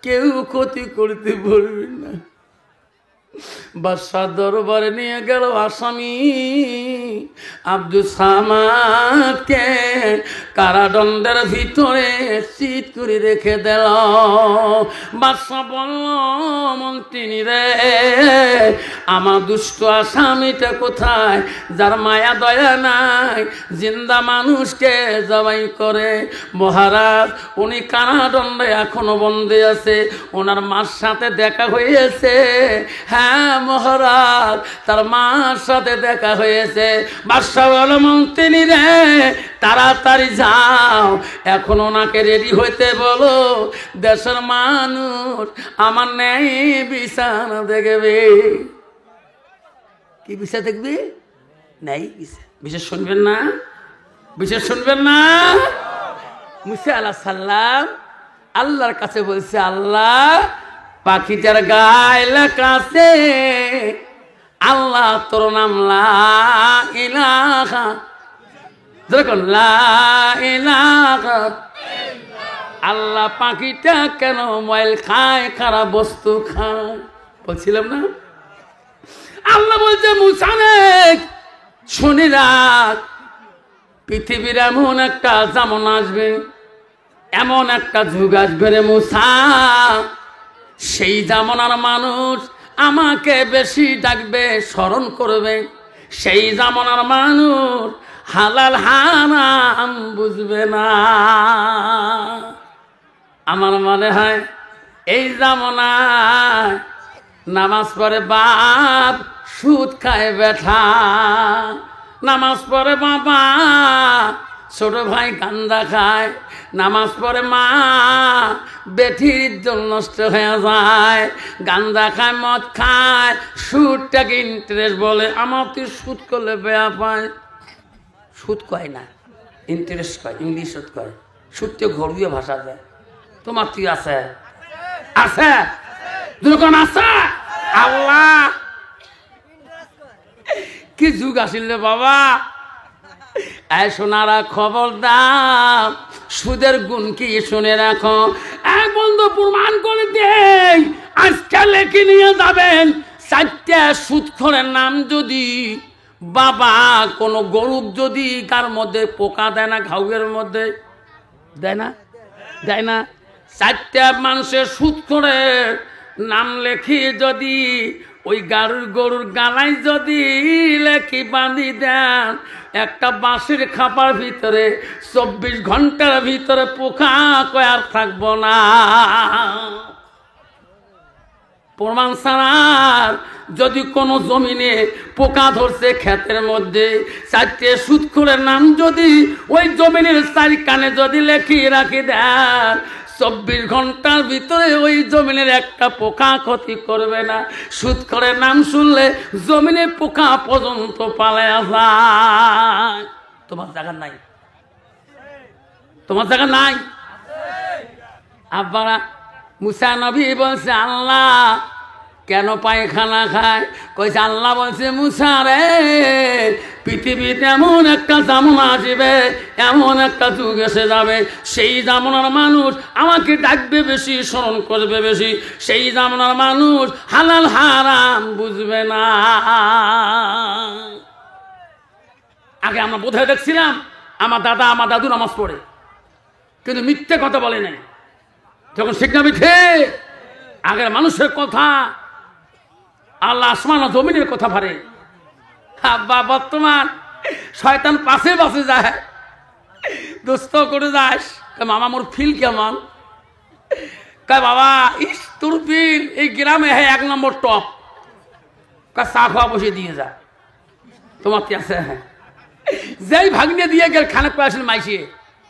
কেউ ক্ষতি করতে পারবে না। বাদশাহ দরবারে নিয়ে গেল আসামি আব্দুল সামাদকে, কারাদণ্ডের ভিতরে চিৎ করে রেখে দিল। বাদশাহ বলল মন্ত্রী রে আমার দুষ্ট আসামিটা কোথায়, যার মায়া দয়া নাই, জিন্দা মানুষকে জবাই করে। মহারাজ উনি কারাদণ্ডে এখনো বন্দী আছে, ওনার মার সাথে দেখা হয়েছে। হ্যাঁ মহারাজ তার মার সাথে দেখা হয়েছে। বাদশাহ বলো মন্ত্রী রে তাড়াতাড়ি যাও, এখন ওনাকে রেডি হইতে বলো, দেশের মানুষ আমার নেই বিচার দেখবে। কি বিচার দেখবে? নেই বিচার শুনবেন না, বিচার শুনবেন না। মুসা আলাইহিস সালাম আল্লাহর কাছে বলছে, আল্লাহ পাখিটার গায়ে লেখা আছে আল্লাহ তোর নাম লা ইলাহা, দেখুন লা ইলাহা আল্লাহ পাখিটা কেন ময়ল খায়, খারাপ বস্তু খায়? বলছিলাম না? আল্লাহ বলছে মুসা নে শুনে রাখ, পৃথিবীর এমন একটা জামন আসবে, এমন একটা যুগ আসবে রে মুসা, সেই জামানার মানুষ আমাকে বেশি ডাকবে, স্মরণ করবে। সেই জামানার মানুষ হালাল হারাম বুঝবে না। আমার মনে হয় এই জামানায় নামাজ পড়ে বাপ, সুদ খায় বেঠা। নামাজ পড়ে বাবা, ছোট ভাই গান্দা খায়। নামাজ পড়ে মা, বেঠির ইজ্জত নষ্ট হয়ে যায়। গান্দা খায়, মদ খায়, সুদটাকে ইন্টারেস্ট বলে। আমার তুই সুদ করলে বেয়া পায়। সুদ কয় না, ইন্টারেস্ট কয়, ইংলিশত কয়। সুদকে ঘরুয়া ভাষা দেয়। তোমার তুই আছে আছে দুর্গণ আছে। আল্লাহ কি যুগ আসিল রে বাবা। এই সোনারা খবরদার, সুদের গুণ কি শুনে রাখো। এক বন্ধু প্রমাণ করে দেই, আজকে লেখে নিয়ে যাবেন 4টা সুদখোরের নাম। যদি বাবা কোনো গরুক যদি কার মধ্যে পোকা দেয় না, ঘাউয়ের মধ্যে দেয় না, দেয় না, 4টা মানুষের সুদখোরের নাম লেখি যদি ওই গরুর গালায় যদি লেখি বাঁধি দেন, একটা বাঁশের খাপার ভিতরে 24 ঘন্টার ভিতরে পোকা কয়ার থাকবো না। প্রমাণ ছাড়ার যদি কোনো জমিনে পোকা ধরছে ক্ষেতের মধ্যে, 4টে সুদখোরের নাম যদি ওই জমিনের 4 কানে যদি লেখি রাখি দেন, 24 ঘন্টার ভিতরে ওই জমিনের একটা পোকা ক্ষতি করবে না। সুদখোরের নাম শুনলে জমিনে পোকা পর্যন্ত পালায়া যায়। তোমার জায়গা নাই, তোমার জায়গা নাই। আব্বারা মুসা নবী বলছে আল্লাহ কেন পায়খানা খায়? কইছে আল্লাহ বলছে মুসা রে, পৃথিবীতে এমন একটা জামানা আসবে, এমন একটা যুগ এসে যাবে, সেই জামানার মানুষ আমাকে ডাকবে বেশি, স্মরণ করবে বেশি। সেই জামানার মানুষ হালাল হারাম বুঝবে না। আগে আমরা বোধহয় দেখছিলাম আমার দাদা আমার দাদু নামাজ পড়ে, কিন্তু মিথ্যে কথা বলে নাই। যখন শিখনা মিথ্যে, আগের মানুষের কথা, আল্লাহ আসমান ও জমিনের কথা ভারে। আব্বা বর্তমান শয়তান পাশে পাশে যায়, দোস্ত করে যাস, মামা মোর ফিল কেমন? কয় বাবা ইস তোর ফিল এই গ্রামে হ্যাঁ 1 নম্বর টপ। কয় চা খাওয়া বসে দিয়ে যা, তোমার কি আছে? হ্যাঁ, যেই ভাগ্নে দিয়ে গেল খানেক পায় আসলে মাইসে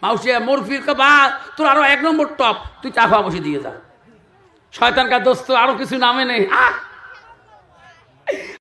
মাউসে মোর ফিল, বা তোর আরো 1 নম্বর টপ, তুই চা খাওয়া বসে দিয়ে যা। শয়তান কা দোস্ত আরো কিছু নামে নেই।